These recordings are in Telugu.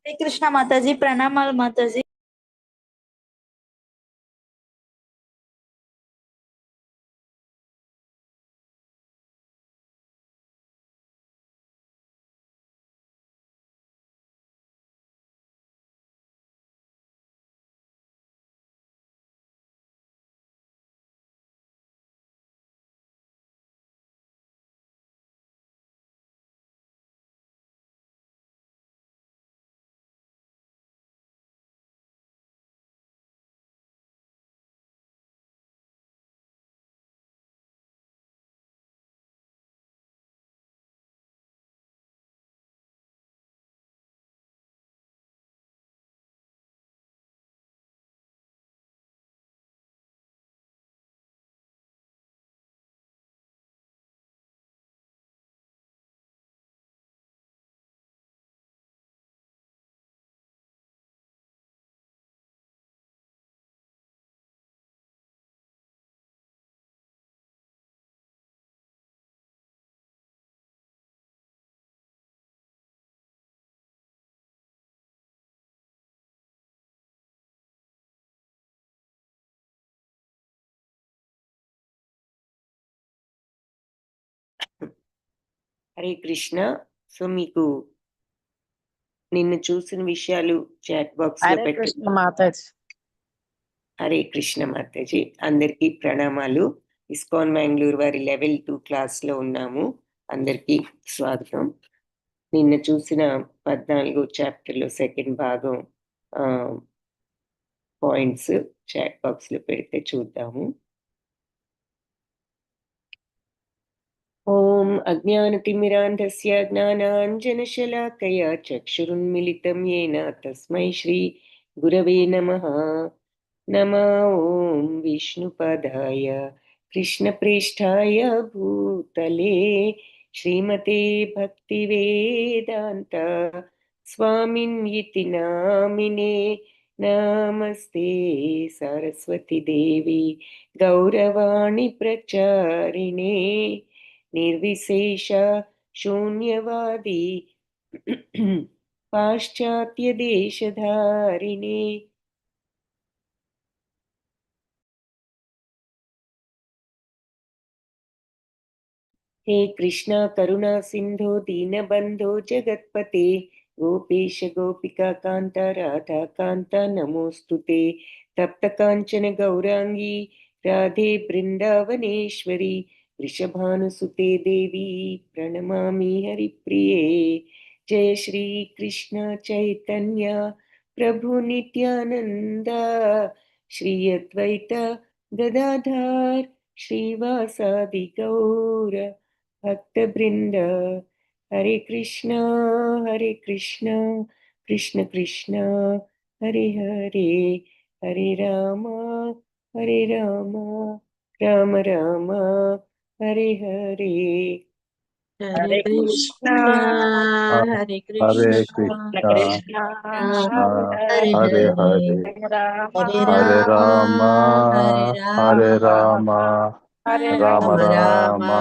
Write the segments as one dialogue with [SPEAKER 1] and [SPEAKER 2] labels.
[SPEAKER 1] హరే కృష్ణ మాతాజీ, ప్రణామాలు మాతాజీ.
[SPEAKER 2] హరే కృష్ణ. సో మీకు నిన్ను చూసిన విషయాలు చాట్ బాక్స్ లో
[SPEAKER 3] హరే కృష్ణ మాతాజీ.
[SPEAKER 2] హరే కృష్ణ మాతాజీ, అందరికీ ప్రణామాలు. ఇస్కాన్ బెంగళూరు వారి లెవెల్ 2 క్లాస్ లో ఉన్నాము. అందరికీ స్వాగతం. నిన్న చూసిన 14 చాప్టర్ లో సెకండ్ భాగం పాయింట్స్ చాట్ బాక్స్ లో పెడితే చూద్దాము. ఓం అజ్ఞానతిమిరాంధస్య జ్ఞానాంజనశలాకయా చక్షురున్మిలితం యేన తస్మై శ్రీ గురవే నమః. నమో ఓం విష్ణుపదాయ కృష్ణప్రేష్ఠాయ భూతలే శ్రీమతే భక్తివేదాంత స్వామిన్యితి నామినే. నమస్తే సరస్వతి దేవి గౌరవాణి ప్రచారిణే నిర్విశేష శూన్యవాది పాశ్చాత్య దేశధారిణే. हे कृष्णा करुणा सिंधो दीनबंधो जगत्पते गोपेश गोपिका कांता राधा कांता नमोस्तुते. तप्त कांचन गौरांगी राधे वृंदावनेश्वरी वृषभानुसुते देवी प्रणमामि हरिप्रिये. जय श्री कृष्ण चैतन्य प्रभु नित्यानंद श्री अद्वैत गदाधर श्रीवासादि गौर भक्त वृंद. हरे कृष्ण कृष्ण कृष्ण हरे हरे, हरे राम राम राम हरे हरे.
[SPEAKER 3] హరే కృష్ణ హరే
[SPEAKER 4] హరే
[SPEAKER 3] కృష్ణ
[SPEAKER 4] కృష్ణ
[SPEAKER 3] హరే
[SPEAKER 4] హరే
[SPEAKER 3] హరే,
[SPEAKER 4] హరే
[SPEAKER 3] హరే
[SPEAKER 4] హరే
[SPEAKER 3] రామ
[SPEAKER 4] రామ
[SPEAKER 3] హరే
[SPEAKER 4] హరే రామ రామ
[SPEAKER 3] రామ రామ
[SPEAKER 4] రామ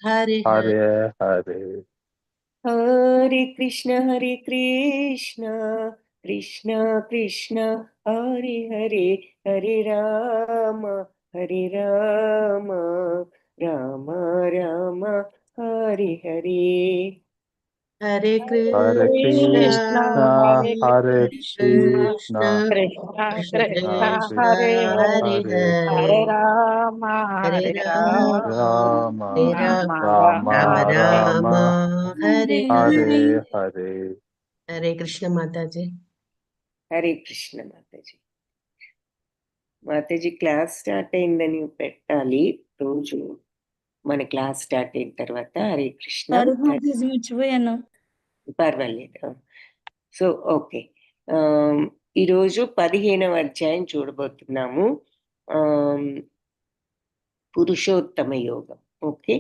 [SPEAKER 3] హరే హరే.
[SPEAKER 4] హరే హరే.
[SPEAKER 2] हरे कृष्ण कृष्ण कृष्ण हरे हरे, हरे राम राम राम हरे हरे.
[SPEAKER 3] హరే
[SPEAKER 4] హరే
[SPEAKER 3] కృష్ణ
[SPEAKER 4] కృష్ణ హరే కృష్ణ
[SPEAKER 3] కృష్ణ కృష్ణ
[SPEAKER 4] హరే
[SPEAKER 3] హరే
[SPEAKER 4] హరే
[SPEAKER 3] హరే,
[SPEAKER 1] రామ
[SPEAKER 3] హరే రామ
[SPEAKER 4] రామ
[SPEAKER 3] హరే రామ
[SPEAKER 4] రామ
[SPEAKER 3] రామ
[SPEAKER 4] రామ
[SPEAKER 3] రామ హరే
[SPEAKER 4] హరే
[SPEAKER 3] హరే.
[SPEAKER 4] హరే.
[SPEAKER 3] హరే కృష్ణ మాతాజీ.
[SPEAKER 2] హరే కృష్ణ మాతాజీ. మాతాజీ క్లాస్ స్టార్ట్ అయిందని పెట్టాలి రోజు. మన క్లాస్ స్టార్ట్ అయిన తర్వాత హరే కృష్ణ.
[SPEAKER 1] మర్చిపోయాను.
[SPEAKER 2] పర్వాలేదు. సో ఓకే, ఈరోజు 15వ అధ్యాయం చూడబోతున్నాము. పురుషోత్తమ యోగం. ఓకే,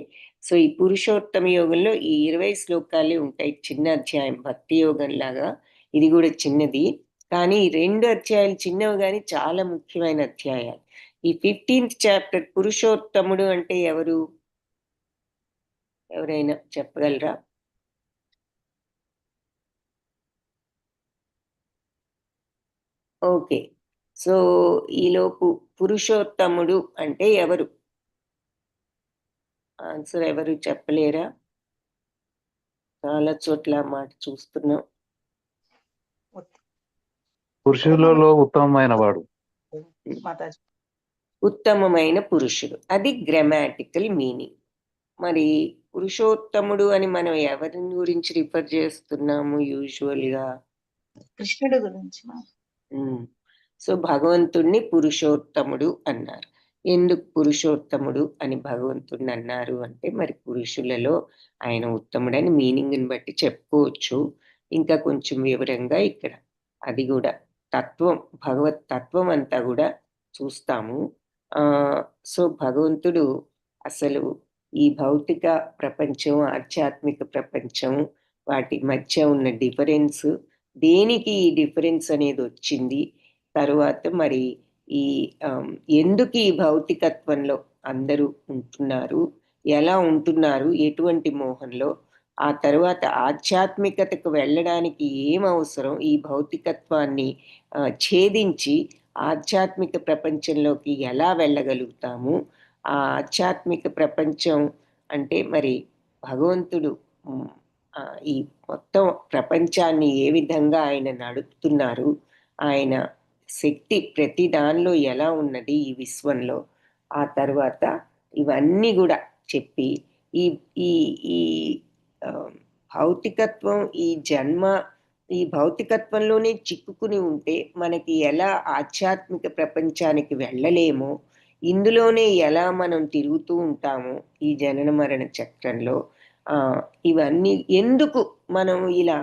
[SPEAKER 2] సో ఈ పురుషోత్తమ యోగంలో ఈ 20 శ్లోకాలే ఉంటాయి. చిన్న అధ్యాయం, భక్తి యోగం లాగా ఇది కూడా చిన్నది. కానీ ఈ 2 అధ్యాయాలు చిన్నవి కానీ చాలా ముఖ్యమైన అధ్యాయాలు. ఈ 15th చాప్టర్ పురుషోత్తముడు అంటే ఎవరు, ఎవరైనా చెప్పగలరా? ఓకే. సో ఈలోపు పురుషోత్తముడు అంటే ఎవరు? ఆన్సర్ ఎవరు చెప్పలేరా? చాలా చోట్ల ఆ మాట చూస్తున్నాం.
[SPEAKER 4] పురుషులలో ఉత్తమమైన వాడు.
[SPEAKER 5] మాతాజీ.
[SPEAKER 2] ఉత్తమమైన పురుషుడు, అది గ్రామాటికల్ మీనింగ్. మరి పురుషోత్తముడు అని మనం ఎవరిని గురించి రిఫర్ చేస్తున్నాము యూజువల్గా?
[SPEAKER 5] కృష్ణుడి గురించి
[SPEAKER 2] సో భగవంతుణ్ణి పురుషోత్తముడు అన్నారు. ఎందుకు పురుషోత్తముడు అని భగవంతుణ్ణి అన్నారు అంటే మరి పురుషులలో ఆయన ఉత్తముడని మీనింగ్ని బట్టి చెప్పుకోవచ్చు. ఇంకా కొంచెం వివరంగా ఇక్కడ అది కూడా తత్వం, భగవత్ తత్వం అంతా కూడా చూస్తాము. సో భగవంతుడు అసలు ఈ భౌతిక ప్రపంచం, ఆధ్యాత్మిక ప్రపంచం, వాటి మధ్య ఉన్న డిఫరెన్స్, దేనికి ఈ డిఫరెన్స్ అనేది వచ్చింది, తరువాత మరి ఈ ఎందుకు ఈ భౌతికత్వంలో అందరూ ఉంటున్నారు, ఎలా ఉంటున్నారు, ఎటువంటి మోహంలో, ఆ తరువాత ఆధ్యాత్మికతకు వెళ్ళడానికి ఏం అవసరం, ఈ భౌతికత్వాన్ని ఛేదించి ఆధ్యాత్మిక ప్రపంచంలోకి ఎలా వెళ్ళగలుగుతాము, ఆ ఆధ్యాత్మిక ప్రపంచం అంటే మరి భగవంతుడు ఈ మొత్తం ప్రపంచాన్ని ఏ విధంగా ఆయన నడుపుతున్నారు, ఆయన శక్తి ప్రతి దానిలో ఎలా ఉన్నది ఈ విశ్వంలో, ఆ తర్వాత ఇవన్నీ కూడా చెప్పి ఈ ఈ ఈ భౌతికత్వం, ఈ జన్మ, ఈ భౌతికత్వంలోనే చిక్కుకుని ఉంటే మనకి ఎలా ఆధ్యాత్మిక ప్రపంచానికి వెళ్ళలేమో, ఇందులోనే ఎలా మనం తిరుగుతూ ఉంటామో ఈ జనన మరణ చక్రంలో, ఇవన్నీ ఎందుకు మనం ఇలా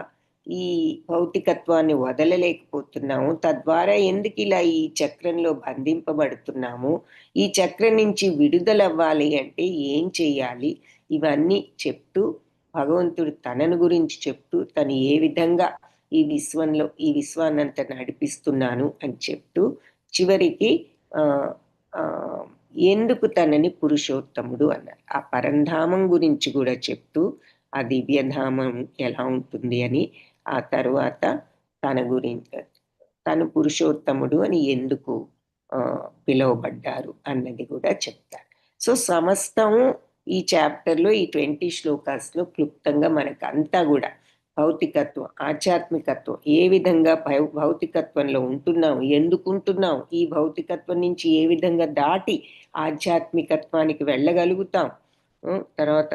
[SPEAKER 2] ఈ భౌతికత్వాన్ని వదలలేకపోతున్నాము, తద్వారా ఎందుకు ఇలా ఈ చక్రంలో బంధింపబడుతున్నాము, ఈ చక్రం నుంచి విడుదలవ్వాలి అంటే ఏం చెయ్యాలి, ఇవన్నీ చెప్తూ భగవంతుడు తనను గురించి చెప్తూ తను ఏ విధంగా ఈ విశ్వంలో ఈ విశ్వాన్నంతా నడిపిస్తున్నాను అని చెప్తూ చివరికి ఎందుకు తనని పురుషోత్తముడు అన్నారు. ఆ పరంధామం గురించి కూడా చెప్తూ ఆ దివ్యధామం ఎలా ఉంటుంది అని, ఆ తరువాత తన గురించి తను పురుషోత్తముడు అని ఎందుకు పిలువబడ్డారు అన్నది కూడా చెప్తారు. సో సమస్తము ఈ చాప్టర్లో ఈ 20 శ్లోకాస్లో క్లుప్తంగా మనకు అంతా కూడా భౌతికత్వం, ఆధ్యాత్మికత్వం, ఏ విధంగా భౌతికత్వంలో ఉంటున్నాం, ఎందుకు ఉంటున్నాం, ఈ భౌతికత్వం నుంచి ఏ విధంగా దాటి ఆధ్యాత్మికత్వానికి వెళ్ళగలుగుతాం, తర్వాత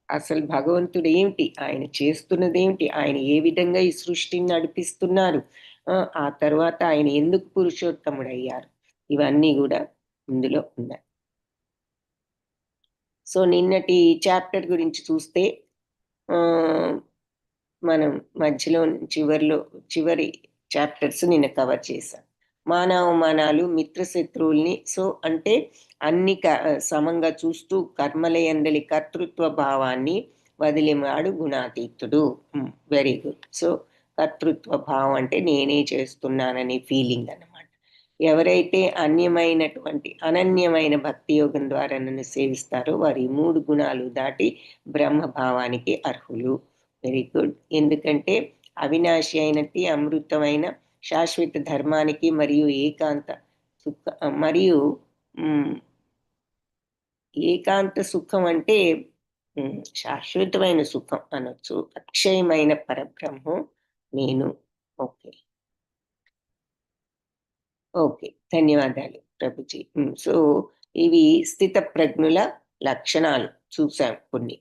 [SPEAKER 2] అసలు భగవంతుడు ఏమిటి, ఆయన చేస్తున్నది ఏమిటి, ఆయన ఏ విధంగా ఈ సృష్టిని నడిపిస్తున్నారు, ఆ తర్వాత ఆయన ఎందుకు పురుషోత్తముడు అయ్యారు, ఇవన్నీ కూడా ఇందులో ఉన్నాయి. సో నిన్నటి చాప్టర్ గురించి చూస్తే మనం మధ్యలో చివరి చాప్టర్స్ నిన్న కవర్ చేశాం. మానవమానాలు, మిత్రశత్రువుల్ని, సో అంటే అన్ని సమంగా చూస్తూ కర్మలయందలి కర్తృత్వ భావాన్ని వదిలిమాడు గుణాతీతుడు. Very good. సో కర్తృత్వ భావం అంటే నేనే చేస్తున్నానని ఫీలింగ్ అన్నమాట. ఎవరైతే అనన్యమైన భక్తి యోగం ద్వారా నన్ను సేవిస్తారో వారి 3 గుణాలు దాటి బ్రహ్మభావానికి అర్హులు. Very good. ఎందుకంటే అవినాశి అయినట్టి అమృతమైన శాశ్వత ధర్మానికి మరియు ఏకాంత సుఖం అంటే శాశ్వతమైన సుఖం అనొచ్చు. అక్షయమైన పరబ్రహ్మం నేను. ఓకే, ధన్యవాదాలు ప్రభుజీ. సో ఇవి స్థిత ప్రజ్ఞుల లక్షణాలు చూసాం కొన్ని.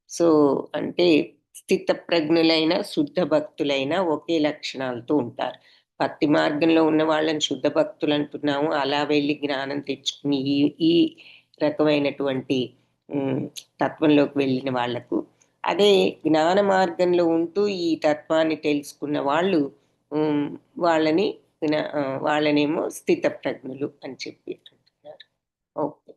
[SPEAKER 2] సో అంటే స్థిత ప్రజ్ఞులైన శుద్ధ భక్తులైన ఒకే లక్షణాలతో ఉంటారు. భక్తి మార్గంలో ఉన్న వాళ్ళని శుద్ధ భక్తులు అంటున్నాము, అలా వెళ్ళి జ్ఞానం తెచ్చుకుని ఈ రకమైనటువంటి తత్వంలోకి వెళ్ళిన వాళ్లకు. అదే జ్ఞాన మార్గంలో ఉంటూ ఈ తత్వాన్ని తెలుసుకున్న వాళ్ళు వాళ్ళనేమో స్థిత ప్రజ్ఞులు అని చెప్పి అంటున్నారు. ఓకే,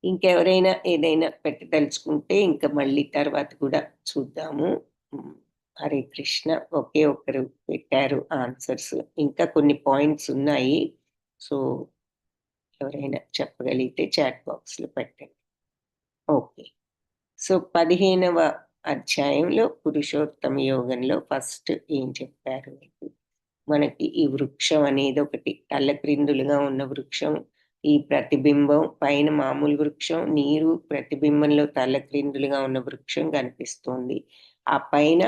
[SPEAKER 2] ఇంకెవరైనా ఏదైనా పెట్టదలుచుకుంటే ఇంకా మళ్ళీ తర్వాత కూడా చూద్దాము. హరే కృష్ణ. ఒకే ఒకరు పెట్టారు ఆన్సర్స్, ఇంకా కొన్ని పాయింట్స్ ఉన్నాయి. సో ఎవరైనా చెప్పగలిగితే చాట్ బాక్స్లో పెట్టండి. ఓకే, సో 15వ అధ్యాయంలో పురుషోత్తమ యోగంలో ఫస్ట్ ఏం చెప్పారు? మనకి ఈ వృక్షం అనేది ఒకటి తల్లక్రిందులుగా ఉన్న వృక్షం, ఈ ప్రతిబింబం పైన మామూలు వృక్షం, నీరు ప్రతిబింబంలో తల్లక్రిందులుగా ఉన్న వృక్షం కనిపిస్తోంది. ఆ పైన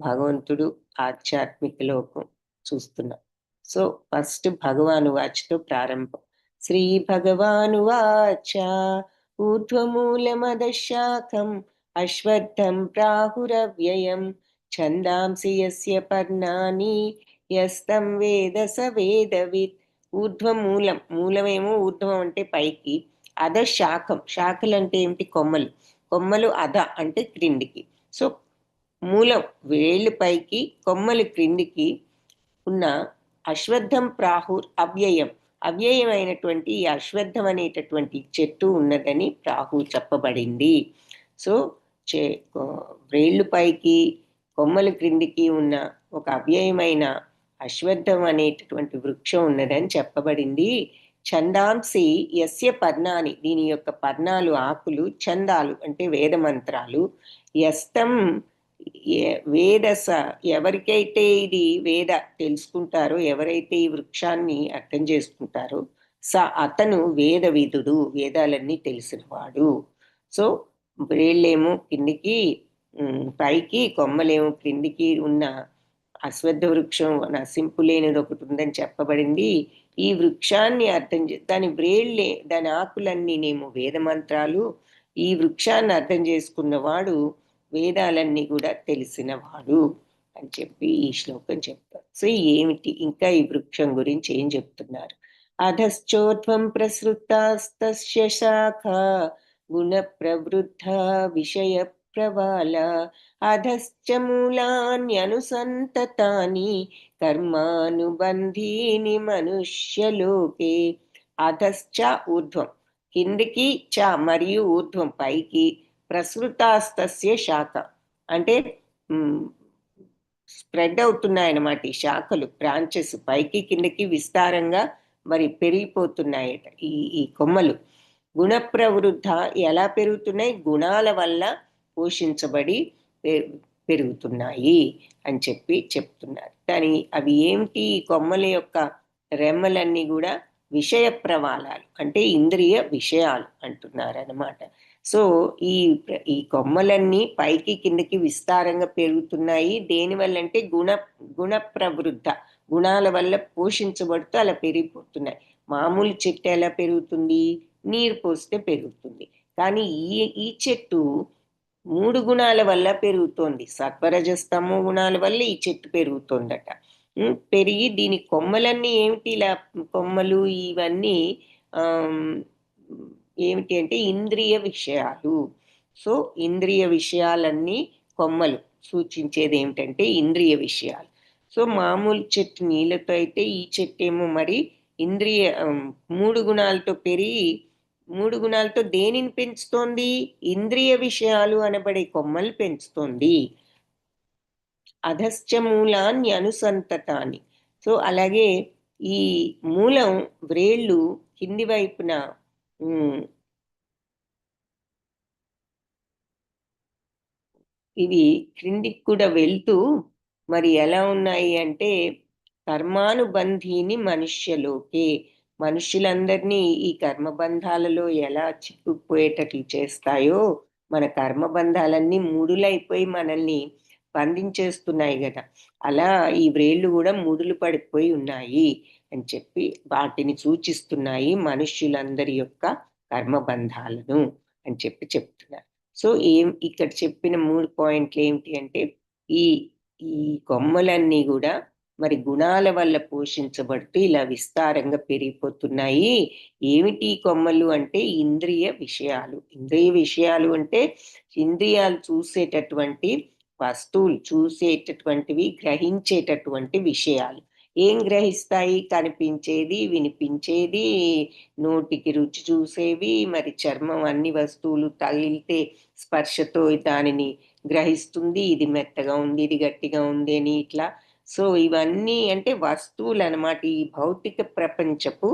[SPEAKER 2] భగవంతుడు ఆధ్యాత్మిక లోకం చూస్తున్నాం. సో ఫస్ట్ భగవాను వాచ్తో ప్రారంభం. శ్రీ భగవాను వాచ ఊర్ధ్వమూలమదశాఖం అశ్వత్థం ప్రాహురవ్యయం ఛందాంసి యస్య పర్ణాని యస్తం వేద స వేదవిత్. ఊర్ధ్వమూలం, మూలమేమో ఊర్ధ్వం అంటే పైకి, అధ శాఖం, శాఖలు అంటే ఏమిటి? కొమ్మలు. కొమ్మలు అధ అంటే క్రిందికి. సో మూలం వేళ్ళు పైకి, కొమ్మలు క్రిందికి ఉన్న అశ్వత్థం ప్రాహుర్ అవ్యయం, అవ్యయమైనటువంటి ఈ అశ్వత్థం అనేటటువంటి చెట్టు ఉన్నదని ప్రాహు చెప్పబడింది. సో వేళ్ళు పైకి కొమ్మల క్రిందికి ఉన్న ఒక అవ్యయమైన అశ్వత్థం అనేటటువంటి వృక్షం ఉన్నదని చెప్పబడింది. ఛందాంసి యస్య పర్ణాని, దీని యొక్క పర్ణాలు ఆకులు, ఛందాలు అంటే వేద మంత్రాలు, యస్తం వేదస, ఎవరికైతే ఇది వేద తెలుసుకుంటారో, ఎవరైతే ఈ వృక్షాన్ని అర్థం చేసుకుంటారో, స అతను వేద విధుడు, వేదాలన్నీ తెలిసినవాడు. సో వేళ్ళేమో కిందికి పైకి, కొమ్మలేమో క్రిందికి ఉన్న అశ్వత్థ వృక్షం నశింపులేనిది ఒకటి ఉందని చెప్పబడింది. ఈ వృక్షాన్ని అర్థం దాని వ్రేళ్ళే, దాని ఆకులన్నీనేమో వేద మంత్రాలు. ఈ వృక్షాన్ని అర్థం చేసుకున్నవాడు వేదాలన్నీ కూడా తెలిసినవాడు అని చెప్పి ఈ శ్లోకం చెప్తారు. సో ఏమిటి ఇంకా ఈ వృక్షం గురించి ఏం చెప్తున్నారు? అధశ్చోత్వం ప్రసృతాస్తస్య శాఖ గుణ ప్రవృద్ధ విషయ ప్రవాల అధశ్చ మూలాన్యనుసంతతాని కర్మానుబంధీని మనుష్యలోకే. అధశ్చ ఊర్ధ్వం, కిందికి చ మరియు ఊర్ధ్వం పైకి, ప్రసృతాస్తస్య శాఖ అంటే స్ప్రెడ్ అవుతున్నాయన్నమాట ఈ శాఖలు, బ్రాంచెస్ పైకి కిందకి విస్తారంగా మరి పెరిగిపోతున్నాయట ఈ కొమ్మలు. గుణ ప్రవృద్ధ, ఎలా పెరుగుతున్నాయి? గుణాల వల్ల పోషించబడి పెరుగుతున్నాయి అని చెప్పి చెప్తున్నారు. కానీ అవి ఏమిటి? ఈ కొమ్మల యొక్క రెమ్మలన్నీ కూడా విషయ ప్రవాలాలు అంటే ఇంద్రియ విషయాలు అంటున్నారు అన్నమాట. సో ఈ కొమ్మలన్నీ పైకి కిందకి విస్తారంగా పెరుగుతున్నాయి. దేనివల్ల అంటే గుణ ప్రవృద్ధ, గుణాల వల్ల పోషించబడుతూ అలా పెరిగిపోతున్నాయి. మామూలు చెట్టు ఎలా పెరుగుతుంది? నీరు పోస్తే పెరుగుతుంది. కానీ ఈ చెట్టు 3 గుణాల వల్ల పెరుగుతోంది. సత్వరజస్తమో గుణాల వల్ల ఈ చెట్టు పెరుగుతోందట. పెరిగి దీని కొమ్మలన్నీ ఏమిటి? ఇలా కొమ్మలు ఇవన్నీ ఏమిటి అంటే ఇంద్రియ విషయాలు. సో ఇంద్రియ విషయాలన్నీ కొమ్మలు సూచించేది ఏమిటంటే ఇంద్రియ విషయాలు. సో మామూలు చెట్టు నీళ్ళతో అయితే, ఈ చెట్టు ఏమో మరి ఇంద్రియ 3 గుణాలతో పెరిగి, 3 గుణాలతో దేనిని పెంచుతోంది? ఇంద్రియ విషయాలు అనబడే కొమ్మలు పెంచుతోంది. అధశ్చ మూలాన్ని అనుసంతతాన్ని. సో అలాగే ఈ మూలం వ్రేళ్ళు కింది వైపున ఇవి క్రిందికి కూడా వెళ్తూ మరి ఎలా ఉన్నాయి అంటే కర్మానుబంధీని మనుష్యలోకే, మనుష్యులందరినీ ఈ కర్మబంధాలలో ఎలా చిక్కుపోయేటట్లు చేస్తాయో, మన కర్మబంధాలన్నీ ముడులైపోయి మనల్ని బంధించేస్తున్నాయి కదా, అలా ఈ వ్రేళ్ళు కూడా ముడులు పడిపోయి ఉన్నాయి అని చెప్పి వాటిని సూచిస్తున్నాయి, మనుష్యులందరి యొక్క కర్మబంధాలను అని చెప్పి చెప్తున్నారు. సో ఇక్కడ చెప్పిన 3 పాయింట్లు ఏమిటి అంటే ఈ కొమ్మలన్నీ కూడా మరి గుణాల వల్ల పోషించబడుతూ ఇలా విస్తారంగా పెరిగిపోతున్నాయి. ఏమిటి కొమ్మలు అంటే ఇంద్రియ విషయాలు. ఇంద్రియ విషయాలు అంటే ఇంద్రియాలు చూసేటటువంటి వస్తువులు, చూసేటటువంటివి, గ్రహించేటటువంటి విషయాలు. ఏం గ్రహిస్తాయి? కనిపించేది, వినిపించేది, నోటికి రుచి చూసేవి, మరి చర్మం అన్ని వస్తువులు తగిలితే స్పర్శతో దానిని గ్రహిస్తుంది. ఇది మెత్తగా ఉంది, ఇది గట్టిగా ఉంది అని ఇట్లా. సో ఇవన్నీ అంటే వస్తువులు అన్నమాట. ఈ భౌతిక ప్రపంచపు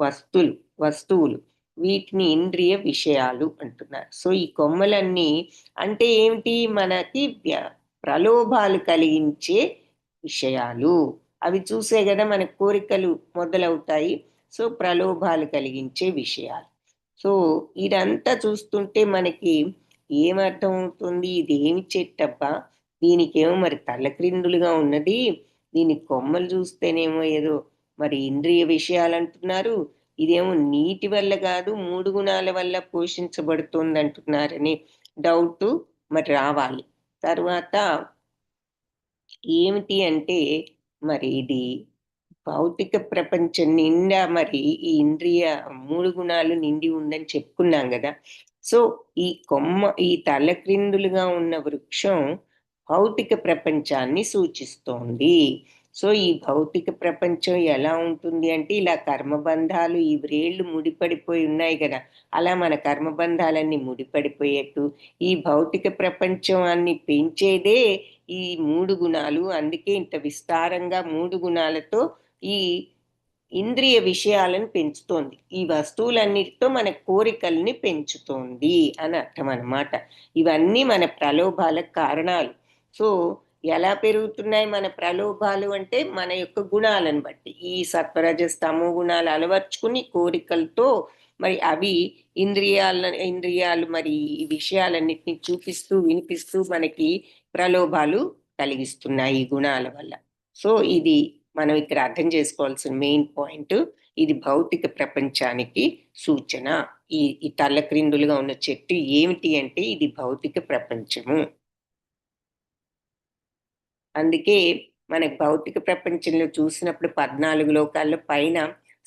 [SPEAKER 2] వస్తువులు వీటిని ఇంద్రియ విషయాలు అంటున్నారు. సో ఈ కొమ్మలన్నీ అంటే ఏమిటి, మనకి ప్రలోభాలు కలిగించే విషయాలు. అవి చూసే కదా మన కోరికలు మొదలవుతాయి. సో ప్రలోభాలు కలిగించే విషయాలు. సో ఇదంతా చూస్తుంటే మనకి ఏమర్థం అవుతుంది, ఇది ఏమి చెట్టబ్బా, దీనికేమో మరి తలక్రిందులుగా ఉన్నది, దీని కొమ్మలు చూస్తేనేమో ఏదో మరి ఇంద్రియ విషయాలు అంటున్నారు, ఇదేమో నీటి వల్ల కాదు 3 గుణాల వల్ల పోషించబడుతుంది అంటున్నారని డౌట్ మరి రావాలి. తర్వాత ఏమిటి అంటే మరి ఇది భౌతిక ప్రపంచం నిండా మరి ఈ ఇంద్రియ 3 గుణాలు నిండి ఉందని చెప్పుకున్నాం కదా. సో ఈ కొమ్మ, ఈ తలక్రిందులుగా ఉన్న వృక్షం భౌతిక ప్రపంచాన్ని సూచిస్తోంది. సో ఈ భౌతిక ప్రపంచం ఎలా ఉంటుంది అంటే ఇలా కర్మబంధాలు, ఈ వ్రేళ్లు ముడిపడిపోయి ఉన్నాయి కదా, అలా మన కర్మబంధాలన్నీ ముడిపడిపోయేట్టు ఈ భౌతిక ప్రపంచాన్ని పెంచేదే ఈ 3 గుణాలు. అందుకే ఇంత విస్తారంగా 3 గుణాలతో ఈ ఇంద్రియ విషయాలను పెంచుతోంది. ఈ వస్తువులన్నిటితో మన కోరికల్ని పెంచుతోంది అని అర్థం అన్నమాట. ఇవన్నీ మన ప్రలోభాలకు కారణాలు. సో ఎలా పెరుగుతున్నాయి మన ప్రలోభాలు అంటే మన యొక్క గుణాలను బట్టి. ఈ సత్వరజస్తమో గుణాలు అలవర్చుకుని కోరికలతో మరి అవి ఇంద్రియాలు మరి ఈ విషయాలన్నిటిని చూపిస్తూ వినిపిస్తూ మనకి ప్రలోభాలు కలిగిస్తున్నాయి ఈ గుణాల వల్ల. సో ఇది మనం ఇక్కడ అర్థం చేసుకోవాల్సిన మెయిన్ పాయింట్. ఇది భౌతిక ప్రపంచానికి సూచన. ఈ తల్లక్రిందులుగా ఉన్న చెట్టు ఏమిటి అంటే ఇది భౌతిక ప్రపంచము. అందుకే మనకు భౌతిక ప్రపంచంలో చూసినప్పుడు 14 లోకాల్లో పైన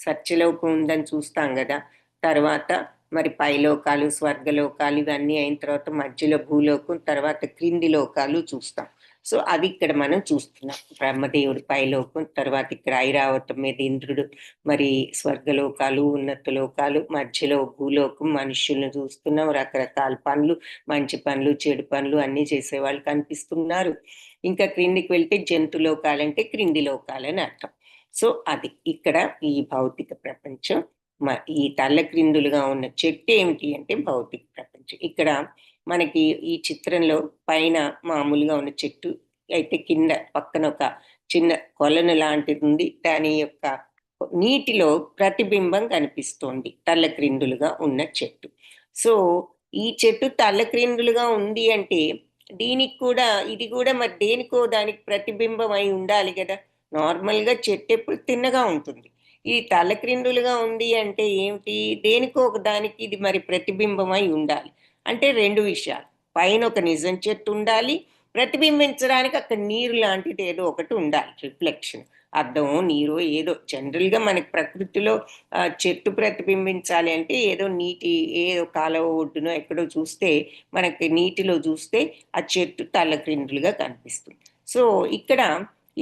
[SPEAKER 2] సత్యలోకం ఉందని చూస్తాం కదా, తర్వాత మరి పైలోకాలు, స్వర్గలోకాలు ఇవన్నీ అయిన తర్వాత మధ్యలో భూలోకం, తర్వాత క్రింది లోకాలు చూస్తాం. సో అది ఇక్కడ మనం చూస్తున్నాం. బ్రహ్మదేవుడు పైలోకం, తర్వాత ఇక్కడ ఐరావతం మీద ఇంద్రుడు, మరి స్వర్గలోకాలు, ఉన్నత లోకాలు, మధ్యలో భూలోకం, మనుష్యులను చూస్తున్నాం. రకరకాల పనులు, మంచి పనులు, చెడు పనులు అన్నీ చేసేవాళ్ళు కనిపిస్తున్నారు. ఇంకా క్రిందికి వెళ్తే జంతు లోకాలంటే క్రింది లోకాలని అర్థం. సో అది ఇక్కడ ఈ భౌతిక ప్రపంచం. ఈ తల్లక్రిందులుగా ఉన్న చెట్టు ఏమిటి అంటే భౌతిక ప్రపంచం. ఇక్కడ మనకి ఈ చిత్రంలో పైన మామూలుగా ఉన్న చెట్టు అయితే కింద పక్కన ఒక చిన్న కొలను లాంటిది ఉంది. దాని యొక్క నీటిలో ప్రతిబింబం కనిపిస్తోంది తల్లక్రిందులుగా ఉన్న చెట్టు. సో ఈ చెట్టు తల్లక్రిందులుగా ఉంది అంటే దీనికి కూడా, ఇది కూడా మరి దేనికో దానికి ప్రతిబింబం అయి ఉండాలి కదా. నార్మల్గా చెట్టు ఎప్పుడు తిన్నగా ఉంటుంది. ఈ తలక్రిందులుగా ఉంది అంటే ఏమిటి, దేనికో ఒక దానికి ఇది మరి ప్రతిబింబం అయి ఉండాలి. అంటే 2 విషయాలు, పైన ఒక నిజం చెట్టు ఉండాలి, ప్రతిబింబించడానికి అక్కడ నీరు లాంటిది ఏదో ఒకటి ఉండాలి, రిఫ్లెక్షన్. అద్దమో నీరో ఏదో జనరల్గా మనకి ప్రకృతిలో చెట్టు ప్రతిబింబించాలి అంటే ఏదో ఏదో కాలువ ఒడ్డునో ఎక్కడో చూస్తే మనకి నీటిలో చూస్తే ఆ చెట్టు తలక్రిందులుగా కనిపిస్తుంది. సో ఇక్కడ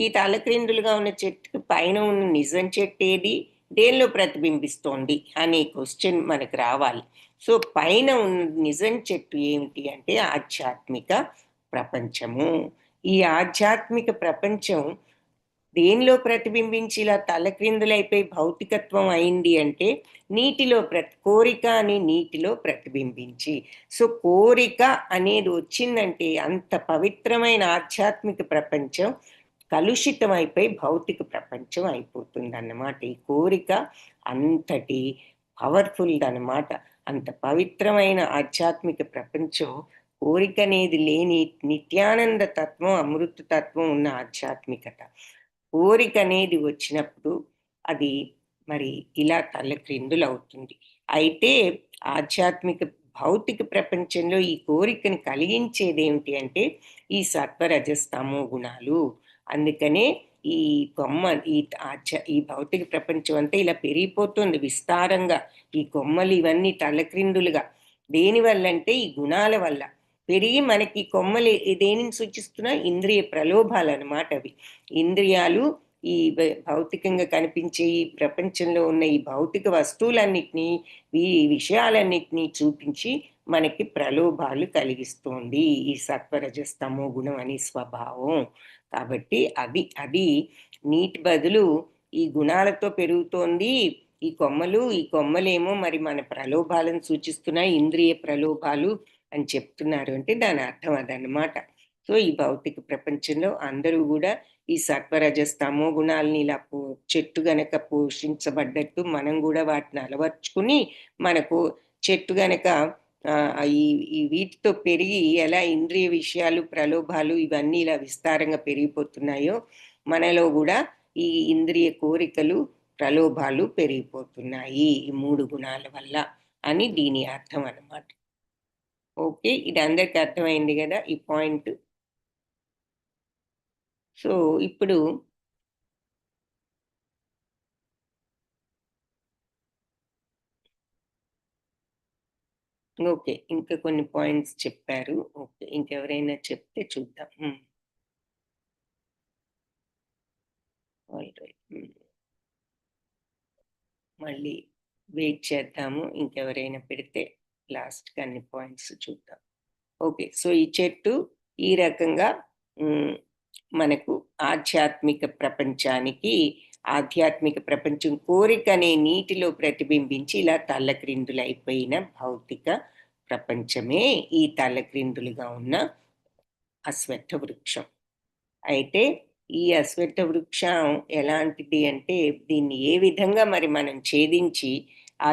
[SPEAKER 2] ఈ తలక్రిందులుగా ఉన్న చెట్టుకు పైన ఉన్న నిజం చెట్టు ఏది, దేనిలో ప్రతిబింబిస్తోంది అనే క్వశ్చన్ మనకు రావాలి. సో పైన ఉన్న నిజం చెట్టు ఏమిటి అంటే ఆధ్యాత్మిక ప్రపంచము. ఈ ఆధ్యాత్మిక ప్రపంచం దేనిలో ప్రతిబింబించి ఇలా తలక్రిందులైపోయి భౌతికత్వం అయింది అంటే నీటిలో కోరిక అనే నీటిలో ప్రతిబింబించి. సో కోరిక అనేది వచ్చిందంటే అంత పవిత్రమైన ఆధ్యాత్మిక ప్రపంచం కలుషితమైపోయి భౌతిక ప్రపంచం అయిపోతుంది అన్నమాట. ఈ కోరిక అంతటి పవర్ఫుల్ అన్నమాట. అంత పవిత్రమైన ఆధ్యాత్మిక ప్రపంచం కోరిక అనేది లేని నిత్యానంద తత్వం, అమృత తత్వం ఉన్న ఆధ్యాత్మికత. కోరిక అనేది వచ్చినప్పుడు అది మరి ఇలా తలక్రిందులు అవుతుంది. అయితే ఆధ్యాత్మిక భౌతిక ప్రపంచంలో ఈ కోరికను కలిగించేది ఏమిటి అంటే ఈ సత్వరజస్తమో గుణాలు. అందుకనే ఈ కొమ్మ ఈ భౌతిక ప్రపంచం అంతా ఇలా పెరిగిపోతుంది విస్తారంగా. ఈ కొమ్మలు ఇవన్నీ తలక్రిందులుగా దేనివల్ల అంటే ఈ గుణాల వల్ల పెరిగి మనకి కొమ్మలు దేనిని సూచిస్తున్నా ఇంద్రియ ప్రలోభాలు అన్నమాట. అవి ఇంద్రియాలు ఈ భౌతికంగా కనిపించే ఈ ప్రపంచంలో ఉన్న ఈ భౌతిక వస్తువులన్నిటినీ, ఈ విషయాలన్నిటినీ చూపించి మనకి ప్రలోభాలు కలిగిస్తోంది ఈ సత్వరజస్తమో గుణం అని స్వభావం. కాబట్టి అది నీటి బదులు ఈ గుణాలతో పెరుగుతోంది. ఈ కొమ్మలేమో మరి మన ప్రలోభాలను సూచిస్తున్నాయి, ఇంద్రియ ప్రలోభాలు అని చెప్తున్నారు అంటే దాని అర్థం అదనమాట. సో ఈ భౌతిక ప్రపంచంలో అందరూ కూడా ఈ సత్వరజస్తమో గుణాలని ఇలా చెట్టు గనక పోషించబడ్డట్టు మనం కూడా వాటిని అలవర్చుకుని మనకు చెట్టు గనక ఈ వీటితో పెరిగి ఎలా ఇంద్రియ విషయాలు ప్రలోభాలు ఇవన్నీ ఇలా విస్తారంగా పెరిగిపోతున్నాయో మనలో కూడా ఈ ఇంద్రియ కోరికలు ప్రలోభాలు పెరిగిపోతున్నాయి ఈ 3 గుణాల వల్ల అని దీని అర్థం అన్నమాట. ఓకే, ఇది అందరికి అర్థమైంది కదా ఈ పాయింట్. సో ఇప్పుడు ఓకే, ఇంకా కొన్ని పాయింట్స్ చెప్పారు. ఓకే, ఇంకెవరైనా చెప్తే చూద్దాం. మళ్ళీ వెయిట్ చేద్దాము, ఇంకెవరైనా పెడితే లాస్ట్కి అన్ని పాయింట్స్ చూద్దాం. ఓకే, సో ఈ చెట్టు ఈ రకంగా మనకు ఆధ్యాత్మిక ప్రపంచానికి ఆధ్యాత్మిక ప్రపంచం కోరిక అనే నీటిలో ప్రతిబింబించి ఇలా తల్లక్రిందులైపోయిన భౌతిక ప్రపంచమే ఈ తల్లక్రిందులుగా ఉన్న అశ్వత్థ వృక్షం. అయితే ఈ అశ్వత్థ వృక్షం ఎలాంటిది అంటే దీన్ని ఏ విధంగా మరి మనం ఛేదించి ఆ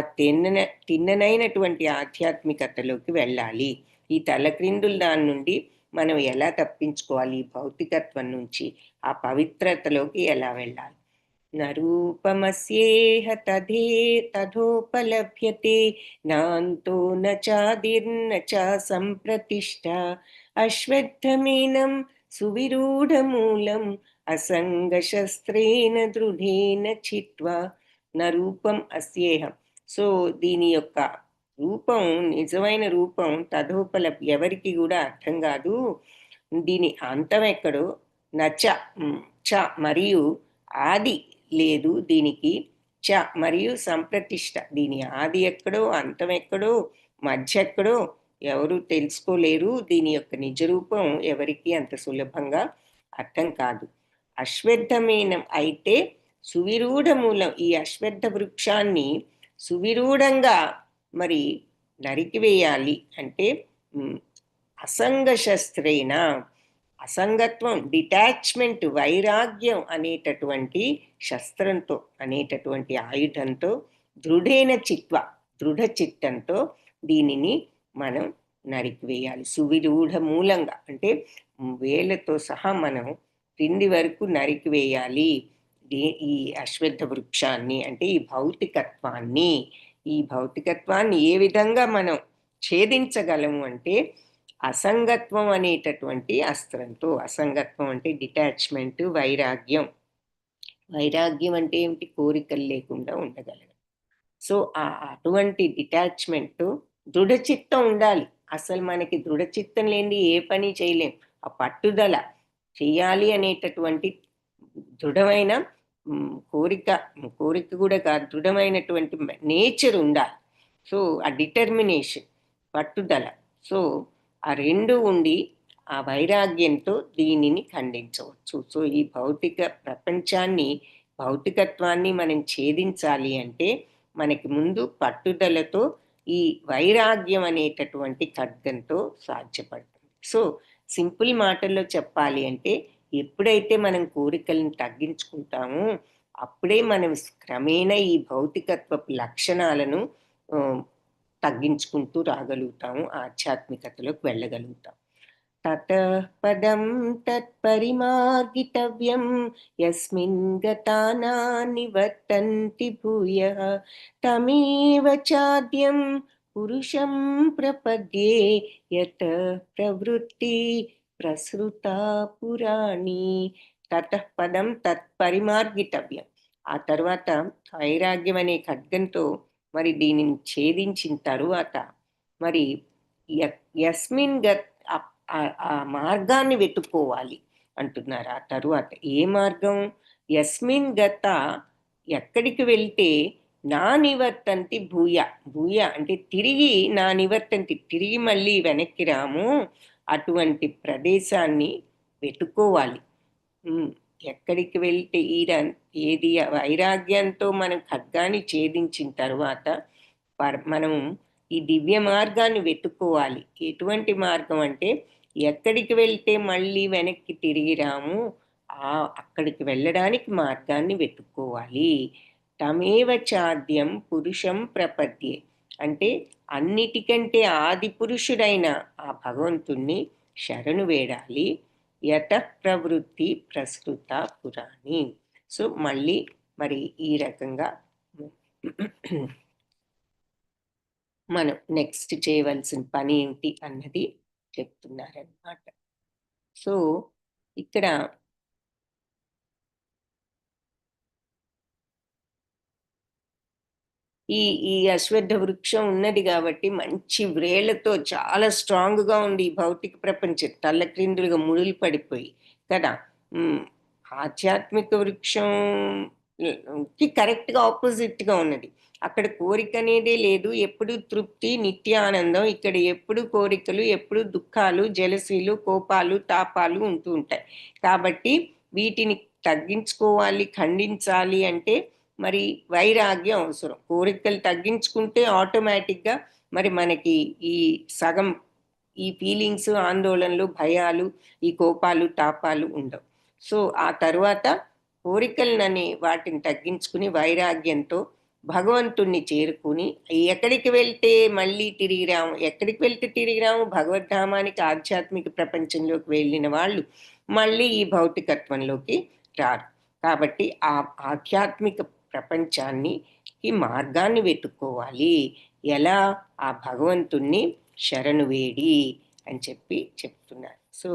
[SPEAKER 2] తిన్ననైనటువంటి ఆధ్యాత్మికతలోకి వెళ్ళాలి, ఈ తలక్రిందుల దాని నుండి మనం ఎలా తప్పించుకోవాలి, ఈ భౌతికత్వం నుంచి ఆ పవిత్రతలోకి ఎలా వెళ్ళాలి. నరూపమస్యేహ తథోపలభ్యతే నాంతో నాదిర్న చ సంప్రతిష్ఠ అశ్వత్థమేనం సువిరూఢమూలం అసంగశస్త్రేణ దృఢేన చిత్వా. నరూపం అస్యేహం. సో దీని యొక్క రూపం, నిజమైన రూపం తథోపలభ్య, ఎవరికి కూడా అర్థం కాదు. దీని అంతం ఎక్కడో, నచ చ మరియు ఆది లేదు దీనికి, చ మరియు సంప్రతిష్ఠ, దీని ఆది ఎక్కడో అంతం ఎక్కడో మధ్య ఎక్కడో ఎవరు తెలుసుకోలేరు. దీని యొక్క నిజరూపం ఎవరికి అంత సులభంగా అర్థం కాదు. అశ్వత్థమేనం అయితే సువిరూఢ మూలం, ఈ అశ్వత్థ వృక్షాన్ని సువిరూఢంగా మరి నరికివేయాలి అంటే అసంగశస్త్రేణ, అసంగత్వం డిటాచ్మెంట్ వైరాగ్యం అనేటటువంటి శస్త్రంతో అనేటటువంటి ఆయుధంతో దృఢేన చిత్వ దృఢ చిత్తంతో దీనిని మనం నరికివేయాలి. సువిరూఢ మూలంగా అంటే వేళ్ళతో సహా మనం క్రింది వరకు నరికివేయాలి ఈ అశ్వత్థ వృక్షాన్ని, అంటే ఈ భౌతికత్వాన్ని. ఈ భౌతికత్వాన్ని ఏ విధంగా మనం ఛేదించగలము అంటే అసంగత్వం అనేటటువంటి అస్త్రంతో. అసంగత్వం అంటే డిటాచ్మెంట్, వైరాగ్యం. వైరాగ్యం అంటే ఏమిటి? కోరికలు లేకుండా ఉండగలగడం. సో అటువంటి డిటాచ్మెంట్, దృఢచిత్తం ఉండాలి. అసలు మనకి దృఢచిత్తం లేని ఏ పని చేయలేం. ఆ పట్టుదల చెయ్యాలి అనేటటువంటి దృఢమైన కోరిక కూడా కాదు, దృఢమైనటువంటి నేచర్ ఉండాలి. సో ఆ డిటర్మినేషన్, పట్టుదల, సో ఆ రెండు ఉండి ఆ వైరాగ్యంతో దీనిని ఖండించవచ్చు. సో ఈ భౌతిక ప్రపంచాన్ని, భౌతికత్వాన్ని మనం ఛేదించాలి అంటే మనకి ముందు పట్టుదలతో ఈ వైరాగ్యం అనేటటువంటి ఖడ్గంతో సాధ్యపడుతుంది. సో సింపుల్ మాటల్లో చెప్పాలి అంటే ఎప్పుడైతే మనం కోరికలను తగ్గించుకుంటామో అప్పుడే మనం క్రమేణా ఈ భౌతికత్వపు లక్షణాలను తగ్గించుకుంటూ రాగలుగుతాము, ఆధ్యాత్మికతలోకి వెళ్ళగలుగుతాం. తతః పదం తత్పరిమార్గితవ్యం యస్మిన్ గతా నివర్తంతి భూయః తమేవ చాద్యం పురుషం ప్రపద్యే యత్ ప్రవృత్తి ప్రసృతా పురాణి. తతః పదం తత్పరిమార్గితవ్యం. ఆ తర్వాత వైరాగ్యం అనే ఖడ్గంతో మరి దీనిని ఛేదించిన తరువాత మరి యస్మిన్ ఆ మార్గాన్ని వెతుక్కోవాలి అంటున్నారు. ఆ తరువాత ఏ మార్గం? యస్మిన్ గత, ఎక్కడికి వెళ్తే నా నివర్తంతి భూయ. భూయ అంటే తిరిగి, నా నివర్తంతి తిరిగి మళ్ళీ వెనక్కి రాము, అటువంటి ప్రదేశాన్ని వెతుక్కోవాలి. ఎక్కడికి వెళ్తే ఏది వైరాగ్యంతో మనం ఖడ్గాన్ని ఛేదించిన తర్వాత మనం ఈ దివ్య మార్గాన్ని వెతుక్కోవాలి. ఎటువంటి మార్గం అంటే ఎక్కడికి వెళ్తే మళ్ళీ వెనక్కి తిరిగి రాము, అక్కడికి వెళ్ళడానికి మార్గాన్ని వెతుక్కోవాలి. తమేవ చాద్యం పురుషం ప్రపద్యే అంటే అన్నిటికంటే ఆది పురుషుడైన ఆ భగవంతుణ్ణి శరణు వేడాలి. యత ప్రవృత్తి ప్రస్తుత పురాణి. సో మళ్ళీ మరి ఈ రకంగా మనం నెక్స్ట్ చేయవలసిన పని ఏంటి అన్నది చెప్తున్నారన్నమాట. సో ఇక్కడ ఈ అశ్వత్థ వృక్షం ఉన్నది కాబట్టి మంచి వ్రేళ్లతో చాలా స్ట్రాంగ్ గా ఉంది ఈ భౌతిక ప్రపంచం, తల్లక్రిందులుగా ముడులు పడిపోయి కదా. ఆధ్యాత్మిక వృక్షం కి కరెక్ట్ గా ఆపోజిట్ గా ఉన్నది. అక్కడ కోరిక అనేదే లేదు, ఎప్పుడు తృప్తి నిత్యానందం. ఇక్కడ ఎప్పుడు కోరికలు, ఎప్పుడు దుఃఖాలు, జలసీలు, కోపాలు, తాపాలు ఉంటూ ఉంటాయి. కాబట్టి వీటిని తగ్గించుకోవాలి, ఖండించాలి అంటే మరి వైరాగ్యం అవసరం. కోరికలు తగ్గించుకుంటే ఆటోమేటిక్గా మరి మనకి ఈ సగం ఈ ఫీలింగ్స్, ఆందోళనలు, భయాలు, ఈ కోపాలు, తాపాలు ఉండవు. సో ఆ తర్వాత కోరికలనని వాటిని తగ్గించుకుని వైరాగ్యంతో భగవంతుణ్ణి చేరుకుని ఎక్కడికి వెళ్తే మళ్ళీ తిరిగి రాము, ఎక్కడికి వెళ్తే తిరిగి రాము, భగవద్ధామానికి ఆధ్యాత్మిక ప్రపంచంలోకి వెళ్ళిన వాళ్ళు మళ్ళీ ఈ భౌతికత్వంలోకి రారు. కాబట్టి ఆ ఆధ్యాత్మిక ప్రపంచాన్ని ఈ మార్గాన్ని వెతుక్కోవాలి. ఎలా? ఆ భగవంతుణ్ణి శరణు వేడి అని చెప్తున్నారు. సో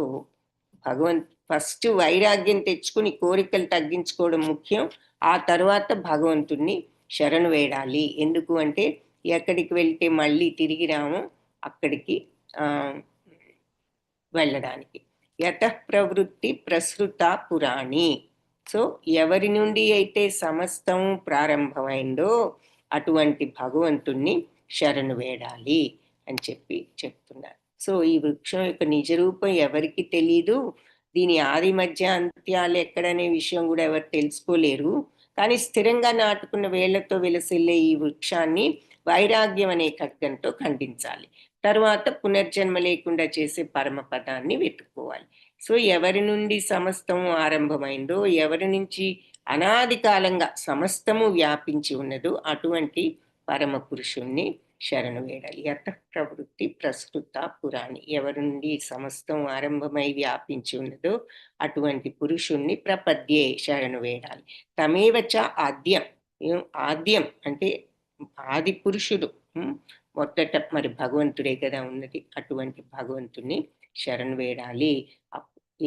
[SPEAKER 2] ఫస్ట్ వైరాగ్యం తెచ్చుకుని కోరికలు తగ్గించుకోవడం ముఖ్యం. ఆ తర్వాత భగవంతుణ్ణి శరణు వేడాలి. ఎందుకు అంటే ఎక్కడికి వెళ్తే మళ్ళీ తిరిగి రాము, అక్కడికి వెళ్ళడానికి. యత ప్రవృత్తి ప్రసృత పురాణి. సో ఎవరి నుండి అయితే సమస్తం ప్రారంభమైందో అటువంటి భగవంతుణ్ణి శరణు వేడాలి అని చెప్తున్నారు. సో ఈ వృక్షం యొక్క నిజరూపం ఎవరికి తెలీదు, దీని ఆది మధ్య అంత్యాలు ఎక్కడనే విషయం కూడా ఎవరు తెలుసుకోలేరు. కానీ స్థిరంగా నాటుకున్న వేళ్లతో విలసిల్లే ఈ వృక్షాన్ని వైరాగ్యం అనే ఖడ్గంతో ఖండించాలి. తర్వాత పునర్జన్మ లేకుండా చేసే పరమపదాన్ని వెతుక్కోవాలి. సో ఎవరి నుండి సమస్తము ఆరంభమైందో, ఎవరి నుంచి అనాది కాలంగా సమస్తము వ్యాపించి ఉన్నదో అటువంటి పరమ పురుషుణ్ణి శరణు వేడాలి. యత ప్రవృత్తి ప్రస్తుత పురాణి. ఎవరి నుండి సమస్తం ఆరంభమై వ్యాపించి ఉన్నదో అటువంటి పురుషుణ్ణి ప్రపద్యే శరణు వేడాలి. తమేవచ ఆద్యం. ఆద్యం అంటే ఆది పురుషుడు, మొదట మరి భగవంతుడే కదా ఉన్నది. అటువంటి భగవంతుని శరణు వేడాలి.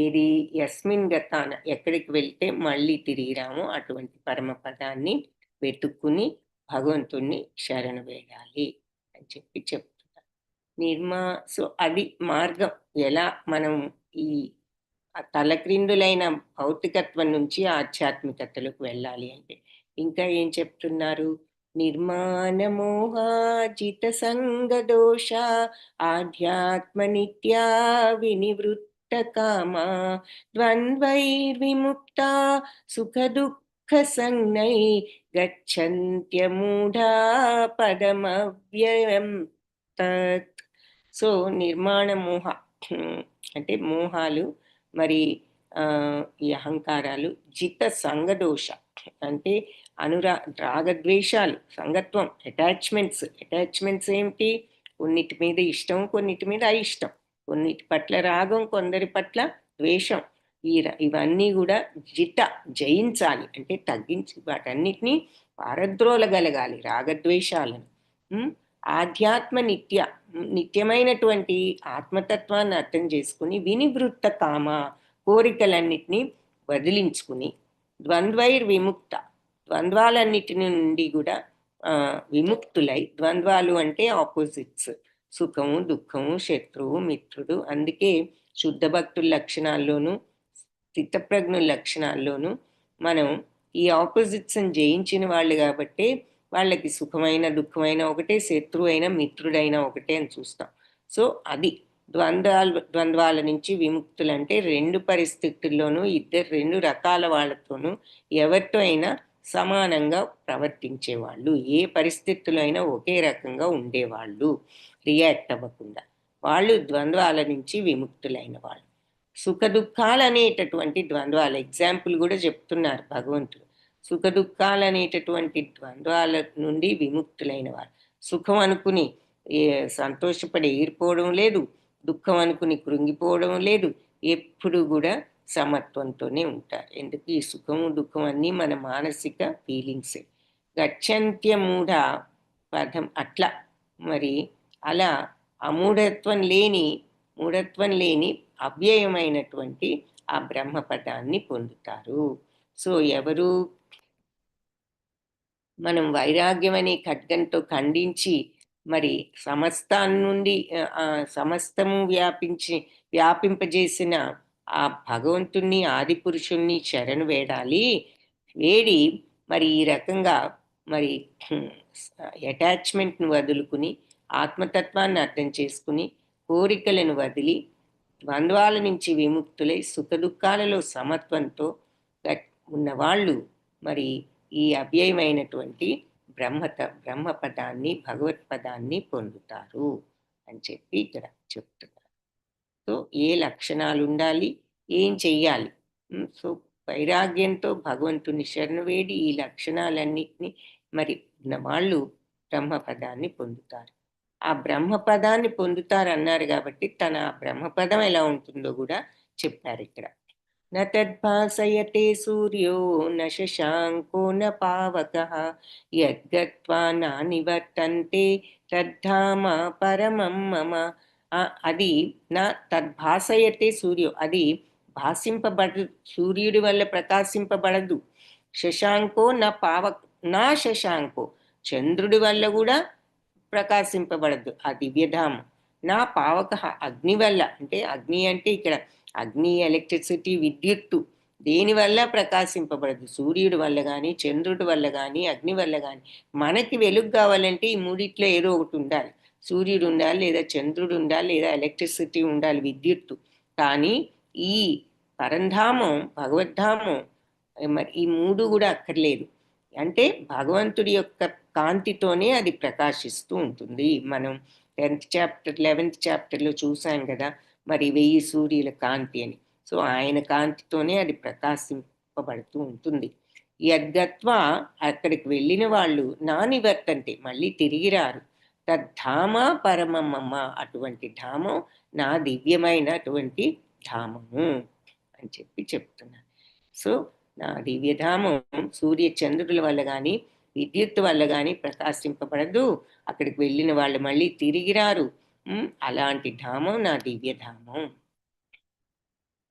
[SPEAKER 2] ఏది? యస్మిన్ గతాన, ఎక్కడికి వెళ్తే మళ్ళీ తిరిగి రాము అటువంటి పరమపదాన్ని వెతుక్కుని భగవంతుణ్ణి శరణు వేడాలి అని చెప్తున్నారు. సో అది మార్గం. ఎలా మనం ఈ తలక్రిందులైన భౌతికత్వం నుంచి ఆధ్యాత్మికతలకు వెళ్ళాలి అంటే ఇంకా ఏం చెప్తున్నారు? నిర్మాణమోహాజిత సంగదోష ఆధ్యాత్మ నిత్యా వినివృత్త కామా ద్వంద్వైర్విముక్త సుఖ దుఃఖ సంజ్ఞై గచ్చంత్యమూఢా పదమవ్యయం తత్. సో నిర్మాణ మోహ అంటే మోహాలు, మరి ఈ అహంకారాలు, జిత సంగదోష అంటే రాగద్వేషాలు, సంగత్వం, అటాచ్మెంట్స్ ఏమిటి? కొన్నిటి మీద ఇష్టం, కొన్నిటి మీద అయిష్టం, కొన్నిటి పట్ల రాగం, కొందరి పట్ల ద్వేషం. ఇవన్నీ కూడా జయించాలి అంటే తగ్గించి వాటన్నిటినీ పారద్రోలగలగాలి రాగద్వేషాలను. ఆధ్యాత్మ నిత్యమైనటువంటి ఆత్మతత్వాన్ని అర్థం చేసుకుని వినివృత్త కామ, కోరికలన్నిటినీ వదిలించుకుని ద్వంద్వైర్విముక్త, ద్వంద్వాలన్నిటి నుండి కూడా విముక్తులై. ద్వంద్వాలు అంటే ఆపోజిట్స్, సుఖము, దుఃఖము, శత్రువు, మిత్రుడు. అందుకే శుద్ధ భక్తుల లక్షణాల్లోనూ స్థితప్రజ్ఞుల లక్షణాల్లోనూ మనం ఈ ఆపోజిట్స్ జయించిన వాళ్ళు కాబట్టి వాళ్ళకి సుఖమైన దుఃఖమైన ఒకటే, శత్రువు అయినా మిత్రుడైనా ఒకటే అని చూస్తాం. సో అది ద్వంద్వాల నుంచి విముక్తులంటే రెండు పరిస్థితుల్లోనూ రెండు రకాల వాళ్ళతోనూ ఎవరితో అయినా సమానంగా ప్రవర్తించేవాళ్ళు, ఏ పరిస్థితుల్లో అయినా ఒకే రకంగా ఉండేవాళ్ళు, రియాక్ట్ అవ్వకుండా వాళ్ళు ద్వంద్వాల నుంచి విముక్తులైన వాళ్ళు. సుఖ దుఃఖాలు అనేటటువంటి ద్వంద్వాలు ఎగ్జాంపుల్ కూడా చెప్తున్నారు భగవంతుడు. సుఖ దుఃఖాలు అనేటటువంటి ద్వంద్వాల నుండి విముక్తులైన వాళ్ళు. సుఖం అనుకుని సంతోషపడి ఎగిరిపోవడం లేదు, దుఃఖం అనుకుని కృంగిపోవడం లేదు, ఎప్పుడు కూడా సమత్వంతోనే ఉంటారు. ఎందుకు? ఈ సుఖము దుఃఖం అన్నీ మన మానసిక ఫీలింగ్సే. గచ్చంత్యమూఢ పదం అట్లా మరి అలా మూఢత్వం లేని అవ్యయమైనటువంటి ఆ బ్రహ్మపదాన్ని పొందుతారు. సో ఎవరు? మనం వైరాగ్యం అనే ఖడ్గంతో ఖండించి మరి సమస్తాన్ని నుండి సమస్తము వ్యాపింపజేసిన ఆ భగవంతుణ్ణి, ఆది పురుషుణ్ణి శరణు వేడి మరి ఈ రకంగా మరి అటాచ్మెంట్ను వదులుకుని ఆత్మతత్వాన్ని అర్థం చేసుకుని కోరికలను వదిలి ద్వంద్వాల నుంచి విముక్తులై సుఖ దుఃఖాలలో సమత్వంతో ఉన్నవాళ్ళు మరి ఈ అవ్యయమైనటువంటి బ్రహ్మపదాన్ని, భగవత్పదాన్ని పొందుతారు అని చెప్పి ఇక్కడ చెప్తున్నారు. సో ఏ లక్షణాలు ఉండాలి, ఏం చెయ్యాలి? సో వైరాగ్యంతో భగవంతుని శరణు వేడి ఈ లక్షణాలన్నిటినీ మరి వాళ్ళు బ్రహ్మపదాన్ని పొందుతారు. ఆ బ్రహ్మపదాన్ని పొందుతారన్నారు కాబట్టి తన బ్రహ్మపదం ఎలా ఉంటుందో కూడా చెప్పారు ఇక్కడ. న తద్భాసయతే సూర్యో న శశాంకో న పావకః యద్గత్వా న నివర్తంతే తద్ధామ పరమం మమ. అది నా తద్భాసయతే సూర్యో, అది భాషింపబడదు, సూర్యుడి వల్ల ప్రకాశింపబడదు. శశాంకో నా శశాంకో, చంద్రుడి వల్ల కూడా ప్రకాశింపబడదు ఆ దివ్యధామం. నా పావక, అగ్ని వల్ల, అంటే అగ్ని అంటే ఇక్కడ అగ్ని, ఎలక్ట్రిసిటీ, విద్యుత్తు దేనివల్ల ప్రకాశింపబడదు. సూర్యుడి వల్ల కానీ, చంద్రుడి వల్ల కానీ, అగ్ని వల్ల కానీ. మనకి వెలుగు కావాలంటే ఈ మూడిట్లో ఏదో ఒకటి ఉండాలి. సూర్యుడు ఉండాలి, లేదా చంద్రుడు ఉండాలి, లేదా ఎలక్ట్రిసిటీ ఉండాలి, విద్యుత్తు. కానీ ఈ పరంధామం, భగవద్ధామం మరి ఈ మూడు కూడా అక్కర్లేదు. అంటే భగవంతుడి యొక్క కాంతితోనే అది ప్రకాశిస్తూ ఉంటుంది. మనం 10th చాప్టర్ 11th చాప్టర్లో చూసాం కదా మరి 1000 సూర్యుల కాంతి అని. సో ఆయన కాంతితోనే అది ప్రకాశింపబడుతూ ఉంటుంది. యద్గత్వ, అక్కడికి వెళ్ళిన వాళ్ళు నా నివర్తంటే, మళ్ళీ తిరిగి రారు. తద్ధామ పరమమ్మ, అటువంటి ధామం నా దివ్యమైనటువంటి ధామము అని చెప్పి చెప్తున్నారు. సో నా దివ్యధామం సూర్య చంద్రుల వల్ల కానీ, విద్యుత్ వల్ల కానీ ప్రకాశింపబడదు. అక్కడికి వెళ్ళిన వాళ్ళు మళ్ళీ తిరిగి రారు. అలాంటి ధామం నా దివ్యధామం.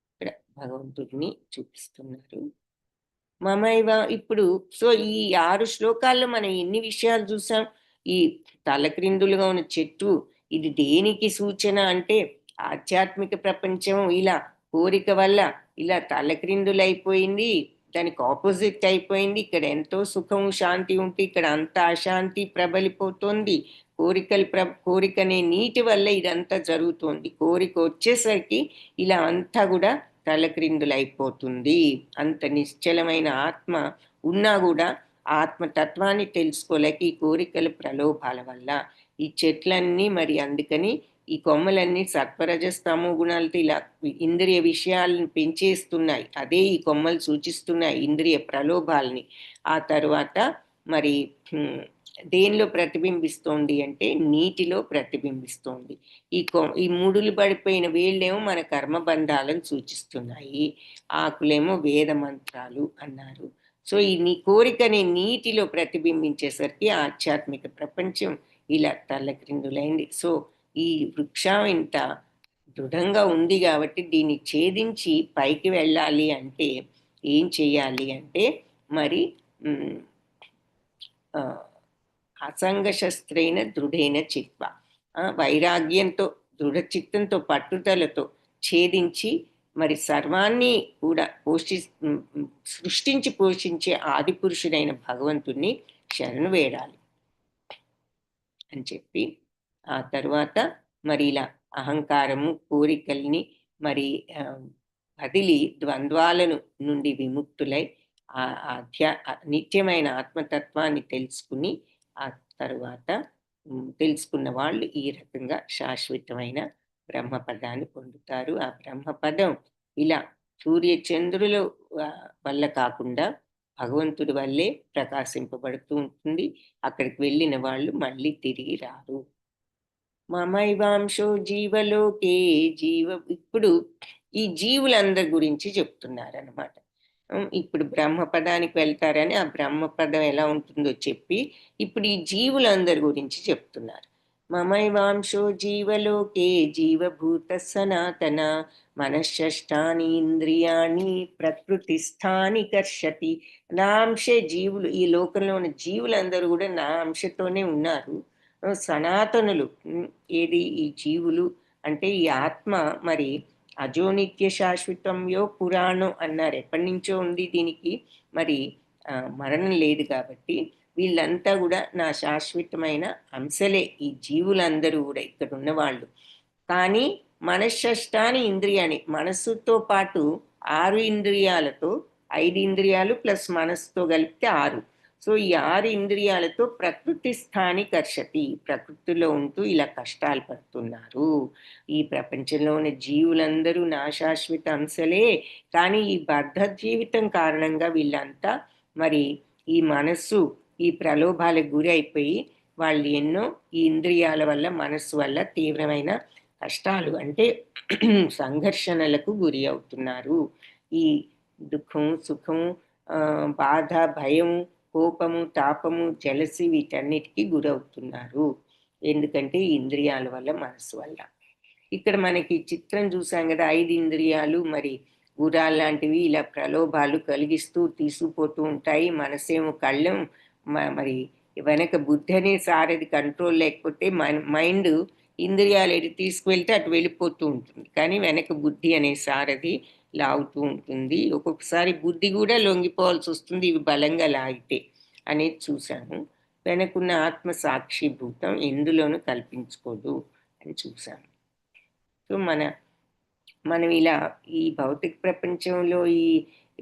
[SPEAKER 2] ఇక్కడ భగవంతుడిని చూపిస్తున్నారు. మమైవ. ఇప్పుడు సో ఈ 6 శ్లోకాల్లో మనం ఎన్ని విషయాలు చూసాం. ఈ తలక్రిందులుగా ఉన్న చెట్టు ఇది దేనికి సూచన అంటే ఆధ్యాత్మిక ప్రపంచం ఇలా కోరిక వల్ల ఇలా తలక్రిందులైపోయింది, దానికి ఆపోజిట్ అయిపోయింది. ఇక్కడ ఎంతో సుఖం శాంతి ఉంటే ఇక్కడ అంత అశాంతి ప్రబలిపోతుంది. కోరికనే నీటి వల్ల ఇదంతా జరుగుతుంది. కోరిక వచ్చేసరికి ఇలా అంతా కూడా తలక్రిందులైపోతుంది. అంత నిశ్చలమైన ఆత్మ ఉన్నా కూడా ఆత్మతత్వాన్ని తెలుసుకోలేక ఈ కోరికల ప్రలోభాల వల్ల ఈ చెట్లన్నీ మరి అందుకని ఈ కొమ్మలన్నీ సత్వరజస్తమో గుణాలతో ఇలా ఇంద్రియ విషయాలను పెంచేస్తున్నాయి. అదే ఈ కొమ్మలు సూచిస్తున్నాయి, ఇంద్రియ ప్రలోభాలని. ఆ తర్వాత మరి దేనిలో ప్రతిబింబిస్తోంది అంటే నీటిలో ప్రతిబింబిస్తోంది. ఈ మూడులు పడిపోయిన వేళ్ళేమో మన కర్మబంధాలను సూచిస్తున్నాయి, ఆకులేమో వేద మంత్రాలు అన్నారు. సో ఈ కోరికనే నీటిలో ప్రతిబింబించేసరికి ఆధ్యాత్మిక ప్రపంచం ఇలా తల్లక్రిందులైంది. సో ఈ వృక్షం ఇంత దృఢంగా ఉంది కాబట్టి దీన్ని ఛేదించి పైకి వెళ్ళాలి అంటే ఏం చేయాలి అంటే మరి అసంగశస్త్రైన దృఢైన చిత్వ, వైరాగ్యంతో దృఢ చిత్తంతో పట్టుదలతో ఛేదించి మరి సర్వాన్ని కూడా సృష్టించి పోషించే ఆది పురుషుడైన భగవంతుణ్ణి శరణు వేడాలి అని చెప్పి ఆ తర్వాత మరి ఇలా అహంకారము కోరికల్ని మరి వదిలి ద్వంద్వాలను నుండి విముక్తులై నిత్యమైన ఆత్మతత్వాన్ని తెలుసుకుని ఆ తరువాత తెలుసుకున్న వాళ్ళు ఈ రకంగా శాశ్వతమైన బ్రహ్మపదాన్ని పొందుతారు. ఆ బ్రహ్మపదం ఇలా సూర్య చంద్రుల వల్ల కాకుండా భగవంతుడి వల్లే ప్రకాశింపబడుతూ ఉంటుంది. అక్కడికి వెళ్ళిన వాళ్ళు మళ్ళీ తిరిగి రారు. మమైవాంశో జీవలోకే ఇప్పుడు ఈ జీవులందరి గురించి చెప్తున్నారనమాట. ఇప్పుడు బ్రహ్మపదానికి వెళ్తారని ఆ బ్రహ్మపదం ఎలా ఉంటుందో చెప్పి ఇప్పుడు ఈ జీవులందరి గురించి చెప్తున్నారు. మమైవాంశో జీవలోకే జీవభూత సనాతన మనశ్శష్టాని ఇంద్రియాణి ప్రకృతిస్థాని కర్షతి. నా అంశే జీవులు, ఈ లోకంలో ఉన్న జీవులందరూ కూడా నా అంశతోనే ఉన్నారు. సనాతనులు ఏది ఈ జీవులు అంటే ఈ ఆత్మ మరి అజోనిత్య శాశ్వతంయో పురాణం అన్నారు. ఎప్పటి నుంచో ఉంది దీనికి మరి మరణం లేదు కాబట్టి వీళ్ళంతా కూడా నా శాశ్వతమైన అంశలే ఈ జీవులందరూ కూడా ఇక్కడ ఉన్నవాళ్ళు. కానీ మనశ్శష్టాని ఇంద్రియాన్ని, మనస్సుతో పాటు 6 ఇంద్రియాలతో, 5 ఇంద్రియాలు ప్లస్ మనస్సుతో కలిపితే 6. సో ఈ 6 ఇంద్రియాలతో ప్రకృతి స్థాని కర్షతి, ప్రకృతిలో ఉంటూ ఇలా కష్టాలు పడుతున్నారు. ఈ ప్రపంచంలో ఉన్న జీవులందరూ నా శాశ్వత అంశలే. కానీ ఈ బద్ధ జీవితం కారణంగా వీళ్ళంతా మరి ఈ మనస్సు ఈ ప్రలోభాలకు గురి అయిపోయి వాళ్ళు ఎన్నో ఈ ఇంద్రియాల వల్ల మనస్సు వల్ల తీవ్రమైన కష్టాలు అంటే సంఘర్షణలకు గురి అవుతున్నారు. ఈ దుఃఖం సుఖం బాధ భయం కోపము తాపము జలసి వీటన్నిటికీ గురవుతున్నారు. ఎందుకంటే ఇంద్రియాల వల్ల మనసు వల్ల. ఇక్కడ మనకి చిత్రం చూసాం కదా, 5 ఇంద్రియాలు మరి గుర్రాలు లాంటివి ఇలా ప్రలోభాలు కలిగిస్తూ తీసుకుపోతూ ఉంటాయి. మనసేమో కళ్ళం, మరి వెనక బుద్ధి అనే సారథి కంట్రోల్ లేకపోతే మైండ్ ఇంద్రియాలు ఎటు తీసుకువెళ్తే అటు వెళ్ళిపోతూ ఉంటుంది. కానీ వెనక బుద్ధి అనే సారథి లాగుతూ ఉంటుంది. ఒక్కొక్కసారి బుద్ధి కూడా లొంగిపోవాల్సి వస్తుంది ఇవి బలంగా లాగితే అనేది చూసాము. వెనకున్న ఆత్మ సాక్షిభూతం ఎందులోనూ కల్పించుకోదు అని చూసాము. సో మనం ఇలా ఈ భౌతిక ప్రపంచంలో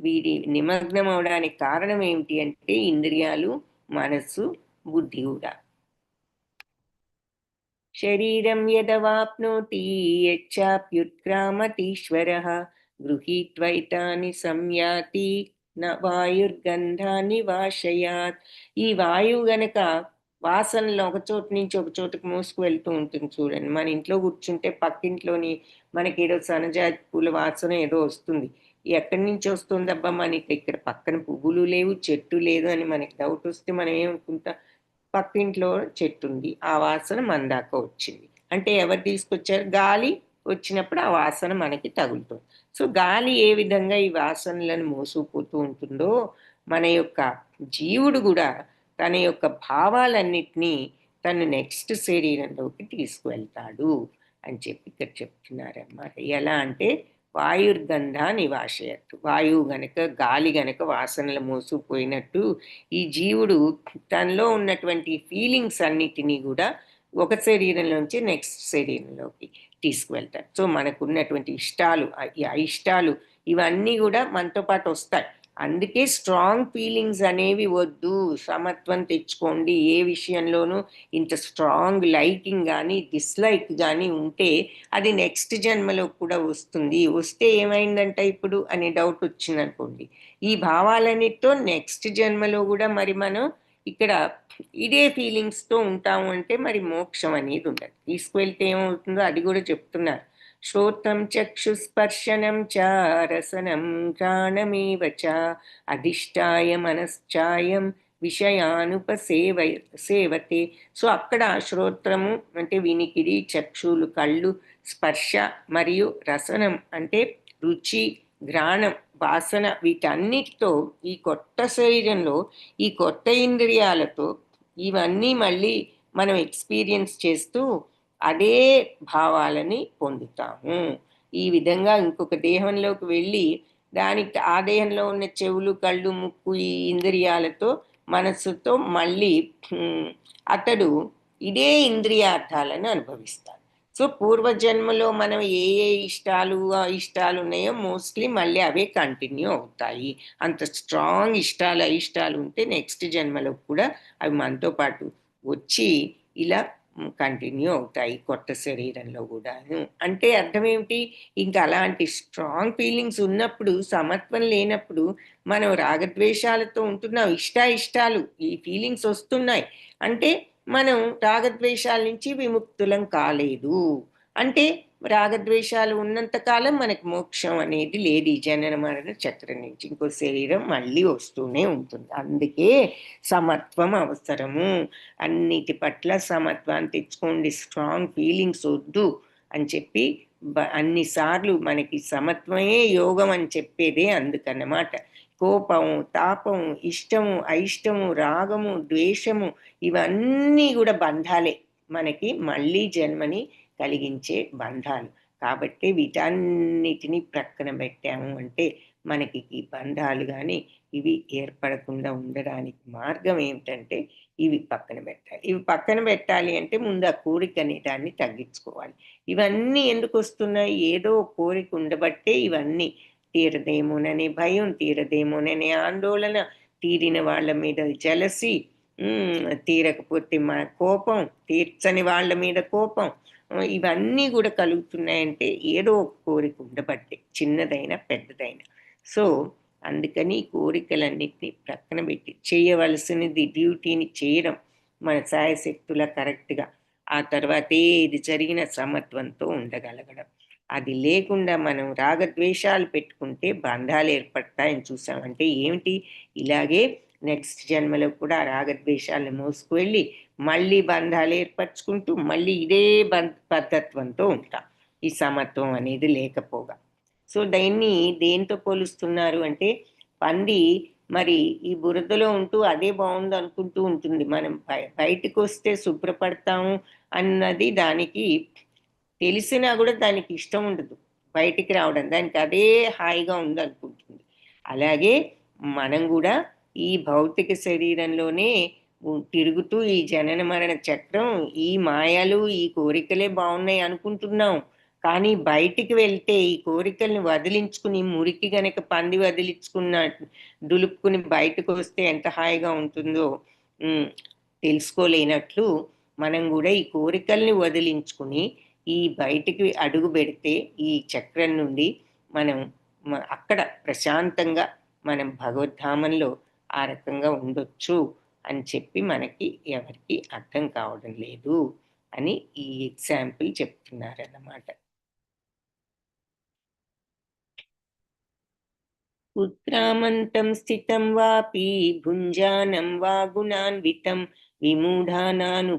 [SPEAKER 2] వీరి నిమగ్నం అవడానికి కారణం ఏమిటి అంటే ఇంద్రియాలు మనస్సు బుద్ధి కూడా. శరీరం యదవాప్నోతి యచ్చాప్యుత్క్రామతీశ్వరః గృహీత్వైతాని సంయాతి న వాయుర్గంధాన్ని వాశయాత్. ఈ వాయువు గనక వాసనలో ఒక చోటు నుంచి ఒక చోటుకు మోసుకు వెళ్తూ ఉంటుంది చూడండి. మన ఇంట్లో కూర్చుంటే పక్కింట్లోని మనకి ఏదో సన్నజాతి పూల వాసన ఏదో వస్తుంది. ఎక్కడి నుంచి వస్తుందబ్బా, మనకి ఇక్కడ పక్కన పువ్వులు లేవు చెట్టు లేదు అని మనకి డౌట్ వస్తే మనం ఏమనుకుంటాం, పక్కింట్లో చెట్టు ఉంది ఆ వాసన మన దాకా వచ్చింది అంటే ఎవరు తీసుకొచ్చారు, గాలి వచ్చినప్పుడు ఆ వాసన మనకి తగులుతుంది. సో గాలి ఏ విధంగా ఈ వాసనలను మోసుకుపోతూ ఉంటుందో మన యొక్క జీవుడు కూడా తన యొక్క భావాలన్నిటినీ తను నెక్స్ట్ శరీరంలోకి తీసుకువెళ్తాడు అని చెప్పి ఇక్కడ చెప్తున్నారన్నమాట. ఎలా అంటే వాయుర్గంధ నివాశయత్తు, వాయువు గనక గాలి గనక వాసనలు మోసుకుపోయినట్టు ఈ జీవుడు తనలో ఉన్నటువంటి ఫీలింగ్స్ అన్నిటినీ కూడా ఒక శరీరంలోంచి నెక్స్ట్ శరీరంలోకి తీసుకువెళ్తాడు. సో మనకున్నటువంటి ఇష్టాలు అయిష్టాలు ఇవన్నీ కూడా మనతో పాటు వస్తాయి. అందుకే స్ట్రాంగ్ ఫీలింగ్స్ అనేవి వద్దు, సమత్వం తెచ్చుకోండి. ఏ విషయంలోనూ ఇంత స్ట్రాంగ్ లైకింగ్ కానీ డిస్లైక్ కానీ ఉంటే అది నెక్స్ట్ జన్మలో కూడా వస్తుంది. వస్తే ఏమైందంట ఇప్పుడు అనే డౌట్ వచ్చిందనుకోండి, ఈ భావాలన్నిటితో నెక్స్ట్ జన్మలో కూడా మరి మనం ఇక్కడ ఇదే ఫీలింగ్స్తో ఉంటాము అంటే మరి మోక్షం అనేది ఉండదు. తీసుకువెళ్తే ఏమవుతుందో అది కూడా చెప్తున్నారు. శ్రోత్రం చక్షుస్పర్శనం చ రసనం ఘ్రాణమేవ చ అధిష్టాయ మనశ్చాయం విషయానుపసేవతే. సో అక్కడ శ్రోత్రము అంటే వినికిడి, చక్షులు కళ్ళు, స్పర్శ మరియు రసనం అంటే రుచి, ఘ్రాణం వాసన, వీటన్నిటితో ఈ కొత్త శరీరంలో ఈ కొత్త ఇంద్రియాలతో ఇవన్నీ మళ్ళీ మనం ఎక్స్పీరియన్స్ చేస్తూ అదే భావాలని పొందుతాము. ఈ విధంగా ఇంకొక దేహంలోకి వెళ్ళి దానికి ఆ దేహంలో ఉన్న చెవులు కళ్ళు ముక్కు ఈ ఇంద్రియాలతో మనస్సుతో మళ్ళీ అతడు ఇదే ఇంద్రియార్థాలను అనుభవిస్తాడు. సో పూర్వజన్మలో మనం ఏ ఏ ఇష్టాలు ఉన్నాయో మోస్ట్లీ మళ్ళీ అవే కంటిన్యూ అవుతాయి. అంత స్ట్రాంగ్ అయిష్టాలు ఉంటే నెక్స్ట్ జన్మలో కూడా అవి మనతో పాటు వచ్చి ఇలా కంటిన్యూ అవుతాయి కొత్త శరీరంలో కూడాను. అంటే అర్థం ఏమిటి? ఇంకా అలాంటి స్ట్రాంగ్ ఫీలింగ్స్ ఉన్నప్పుడు, సమత్వం లేనప్పుడు మనం రాగద్వేషాలతో ఉంటున్నాం. ఇష్టాలు ఈ ఫీలింగ్స్ వస్తున్నాయి అంటే మనం రాగద్వేషాల నుంచి విముక్తులం కాలేదు. అంటే రాగద్వేషాలు ఉన్నంత కాలం మనకి మోక్షం అనేది లేదు. ఈ జనన మరణ చక్రం నుంచి ఇంకో శరీరం మళ్ళీ వస్తూనే ఉంటుంది. అందుకే సమత్వం అవసరము. అన్నిటి పట్ల సమత్వాన్ని తెచ్చుకోండి, స్ట్రాంగ్ ఫీలింగ్స్ వద్దు అని చెప్పి అన్నిసార్లు మనకి సమత్వమే యోగం అని చెప్పేదే అందుకన్నమాట. కోపము, తాపము, ఇష్టము, అయిష్టము, రాగము, ద్వేషము ఇవన్నీ కూడా బంధాలే, మనకి మళ్ళీ జన్మని కలిగించే బంధాలు. కాబట్టి వీటన్నిటిని ప్రక్కన పెట్టాము అంటే మనకి ఈ బంధాలు కానీ ఇవి ఏర్పడకుండా ఉండడానికి మార్గం ఏమిటంటే ఇవి పక్కన పెట్టాలి. ఇవి పక్కన పెట్టాలి అంటే ముందు ఆ కోరిక అనే దాన్ని తగ్గించుకోవాలి. ఇవన్నీ ఎందుకు వస్తున్నాయి? ఏదో కోరిక ఉండబట్టే ఇవన్నీ. తీరదేమోననే భయం, తీరదేమోననే ఆందోళన, తీరిన వాళ్ళ మీద జలసి, తీరకపోతే మన కోపం, తీర్చని వాళ్ళ మీద కోపం, ఇవన్నీ కూడా కలుగుతున్నాయంటే ఏదో ఒక కోరిక ఉండబట్టే, చిన్నదైనా పెద్దదైనా. సో అందుకని కోరికలన్నిటినీ ప్రక్కన పెట్టి చేయవలసినది డ్యూటీని చేయడం మన శాయశక్తుల కరెక్ట్గా, ఆ తర్వాత ఏది జరిగిన సమత్వంతో ఉండగలగడం. అది లేకుండా మనం రాగద్వేషాలు పెట్టుకుంటే బంధాలు ఏర్పడతాయని చూసామంటే ఏమిటి? ఇలాగే నెక్స్ట్ జన్మలో కూడా రాగద్వేషాలను మోసుకువెళ్ళి మళ్ళీ బంధాలు ఏర్పరచుకుంటూ మళ్ళీ ఇదే పద్ధత్వంతో ఉంటాం, ఈ సమత్వం అనేది లేకపోగా. సో దీన్ని దేంతో పోలుస్తున్నారు అంటే పంది మరి ఈ బురదలో ఉంటూ అదే బాగుంది అనుకుంటూ ఉంటుంది. మనం బయటకు వస్తే శుభ్రపడతాము అన్నది దానికి తెలిసినా కూడా దానికి ఇష్టం ఉండదు బయటికి రావడం, దానికి అదే హాయిగా ఉంది అనుకుంటుంది. అలాగే మనం కూడా ఈ భౌతిక శరీరంలోనే తిరుగుతూ ఈ జనన మరణ చక్రం, ఈ మాయలు, ఈ కోరికలే బాగున్నాయి అనుకుంటున్నాం. కానీ బయటికి వెళ్తే ఈ కోరికల్ని వదిలించుకుని, మురికి గనక పంది వదిలించుకున్న దులుపుకుని బయటకు వస్తే ఎంత హాయిగా ఉంటుందో తెలుసుకోలేనట్లు మనం కూడా ఈ కోరికల్ని వదిలించుకుని ఈ బయటికి అడుగు పెడితే ఈ చక్రం నుండి మనం అక్కడ ప్రశాంతంగా మనం భగవద్ధామంలో ఆ రకంగా ఉండొచ్చు అని చెప్పి మనకి ఎవరికి అర్థం కావడం లేదు అని ఈ ఎగ్జాంపుల్ చెప్తున్నారన్నమాట. ఉత్క్రామంతం స్థితం వాపి భుంజానం వా గుణాన్వితం విమూఢానాను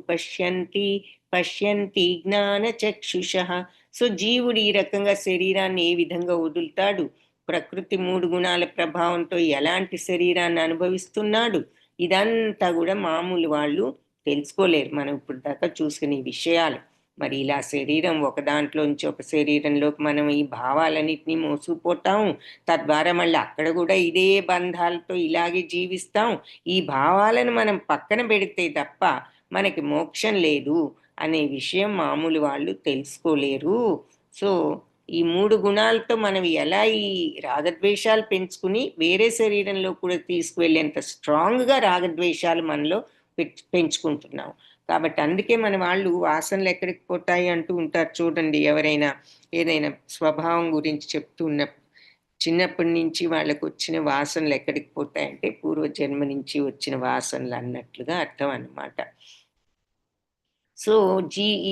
[SPEAKER 2] పశ్యంతి జ్ఞాన చక్షుషః. సో జీవుడు ఈ రకంగా శరీరాన్ని ఏ విధంగా వదులుతాడు, ప్రకృతి 3 గుణాల ప్రభావంతో ఎలాంటి శరీరాన్ని అనుభవిస్తున్నాడు, ఇదంతా కూడా మామూలు వాళ్ళు తెలుసుకోలేరు. మనం ఇప్పుడు దాకా చూసుకునే విషయాలు. మరి ఇలా శరీరం ఒక దాంట్లోంచి ఒక శరీరంలోకి మనం ఈ భావాలన్నిటినీ మోసుకుపోతాము. తద్వారా మళ్ళీ అక్కడ కూడా ఇదే బంధాలతో ఇలాగే జీవిస్తాం. ఈ భావాలను మనం పక్కన పెడితే తప్ప మనకి మోక్షం లేదు అనే విషయం మామూలు వాళ్ళు తెలుసుకోలేరు. సో ఈ 3 గుణాలతో మనం ఎలా ఈ రాగద్వేషాలు పెంచుకుని వేరే శరీరంలో కూడా తీసుకువెళ్ళేంత స్ట్రాంగ్గా రాగద్వేషాలు మనలో పెంచుకుంటున్నాం. కాబట్టి అందుకే మన వాళ్ళు వాసనలు ఎక్కడికి పోతాయి అంటూ ఉంటారు చూడండి. ఎవరైనా ఏదైనా స్వభావం గురించి చెప్తూ ఉన్నప్పుడు చిన్నప్పటి నుంచి వాళ్ళకు వచ్చిన వాసనలు ఎక్కడికి పోతాయంటే పూర్వజన్మ నుంచి వచ్చిన వాసనలు అన్నట్లుగా అర్థం అన్నమాట. సో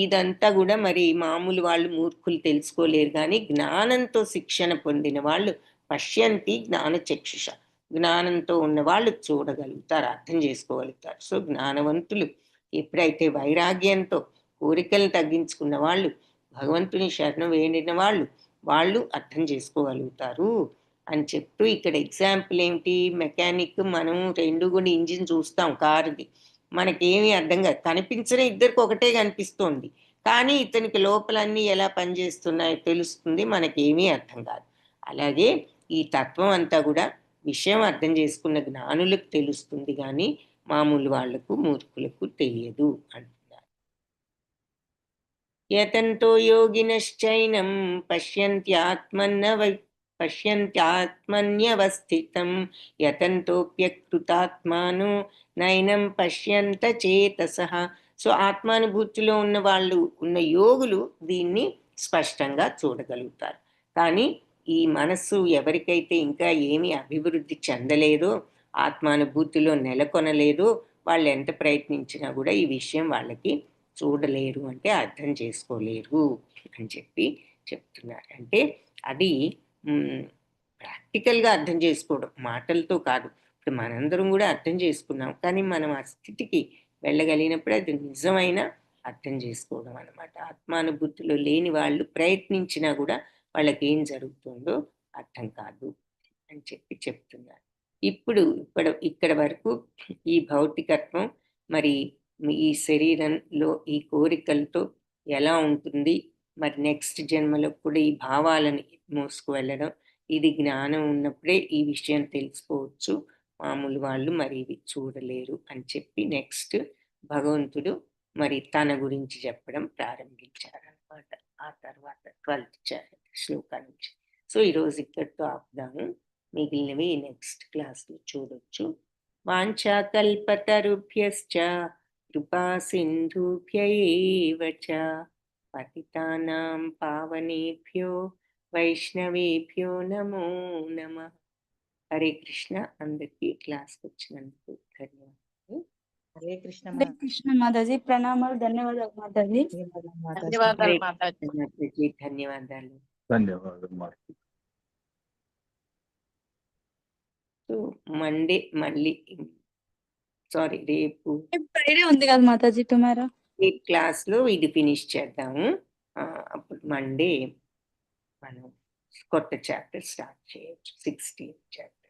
[SPEAKER 2] ఇదంతా కూడా మరి మామూలు వాళ్ళు మూర్ఖులు తెలుసుకోలేరు. కానీ జ్ఞానంతో శిక్షణ పొందిన వాళ్ళు పశ్యంతి జ్ఞాన చక్షుష, జ్ఞానంతో ఉన్న వాళ్ళు చూడగలుగుతారు, అర్థం చేసుకోగలుగుతారు. సో జ్ఞానవంతులు ఎప్పుడైతే వైరాగ్యంతో కోరికలను తగ్గించుకున్న వాళ్ళు, భగవంతుని శరణం వేడిన వాళ్ళు అర్థం చేసుకోగలుగుతారు అని చెప్తూ ఇక్కడ ఎగ్జాంపుల్ ఏమిటి? మెకానిక్ మనం 2 కూడా ఇంజిన్ చూస్తాం కారుది, మనకేమీ అర్థం కాదు, కనిపించిన ఇద్దరికి ఒకటే కనిపిస్తోంది, కానీ ఇతనికి లోపలన్నీ ఎలా పనిచేస్తున్నాయో తెలుస్తుంది, మనకేమీ అర్థం కాదు. అలాగే ఈ తత్వం అంతా కూడా విషయం అర్థం చేసుకున్న జ్ఞానులకు తెలుస్తుంది, కానీ మామూలు వాళ్లకు మూర్ఖులకు తెలియదు అంటున్నారు. యతంతో యోగినశ్చైనం పశ్యంత్యాత్మన్యవస్థితం యతంతోప్యకృతాత్మాను నైనం పశ్యంత చేతసః. సో ఆత్మానుభూతిలో ఉన్న వాళ్ళు, ఉన్న యోగులు దీన్ని స్పష్టంగా చూడగలుగుతారు. కానీ ఈ మనస్సు ఎవరికైతే ఇంకా ఏమీ అభివృద్ధి చెందలేదో, ఆత్మానుభూతిలో నెలకొనలేదో, వాళ్ళు ఎంత ప్రయత్నించినా కూడా ఈ విషయం వాళ్ళకి చూడలేరు, అంటే అర్థం చేసుకోలేరు అని చెప్పి చెప్తున్నారు. అంటే అది ప్రాక్టికల్గా అర్థం చేసుకోవడం, మాటలతో కాదు. ఇప్పుడు మనందరం కూడా అర్థం చేసుకున్నాం, కానీ మనం ఆ స్థితికి వెళ్ళగలిగినప్పుడు అది నిజమైన అర్థం చేసుకోవడం అన్నమాట. ఆత్మానుభూతిలో లేని వాళ్ళు ప్రయత్నించినా కూడా వాళ్ళకి ఏం జరుగుతుందో అర్థం కాదు అని చెప్పి చెప్తున్నారు. ఇప్పుడు ఇక్కడ వరకు ఈ భౌతికత్వం మరి ఈ శరీరంలో ఈ కోరికలతో ఎలా ఉంటుంది, మరి నెక్స్ట్ జన్మలో కూడా ఈ భావాలను మోసుకు వెళ్ళడం, ఇది జ్ఞానం ఉన్నప్పుడే ఈ విషయం తెలుసుకోవచ్చు, మామూలు వాళ్ళు మరి ఇవి చూడలేరు అని చెప్పి నెక్స్ట్ భగవంతుడు మరి తన గురించి చెప్పడం ప్రారంభించారనమాట. ఆ తర్వాత 12th శ్లోకా నుంచి. సో ఈరోజు ఇక్కడితో ఆపుదాము, మిగిలినవి నెక్స్ట్ క్లాస్లో చూడొచ్చు. వాంఛాకల్పతరుభ్యశ్చ కృపా సింధుభ్య ఏవ చ పతితానాం పావనేభ్యో వైష్ణవేభ్యో నమో నమః. హరే కృష్ణ. అందరికీ క్లాస్కి వచ్చినందుకు ధన్యవాదాలు.
[SPEAKER 5] హరే కృష్ణ
[SPEAKER 1] హరే కృష్ణ మాతాజీ, ప్రణామాలు, ధన్యవాదాలు మాతాజీ.
[SPEAKER 5] మాతాజీ.
[SPEAKER 3] ధన్యవాదాలు మాతాజీ.
[SPEAKER 2] మాతాజీ, ధన్యవాదాలు.
[SPEAKER 4] ధన్యవాదాలు మరి.
[SPEAKER 2] సో మండే మళ్ళీ, సారీ రేపు
[SPEAKER 1] ఫ్రైడే ఉంది కదా మాతాజీ, టుమారో
[SPEAKER 2] ఈ క్లాస్లో ఇది ఫినిష్ చేద్దాము. అప్పుడు మండే మనం కొత్త చాప్టర్ స్టార్ట్ చేయొచ్చు, 16th చాప్టర్.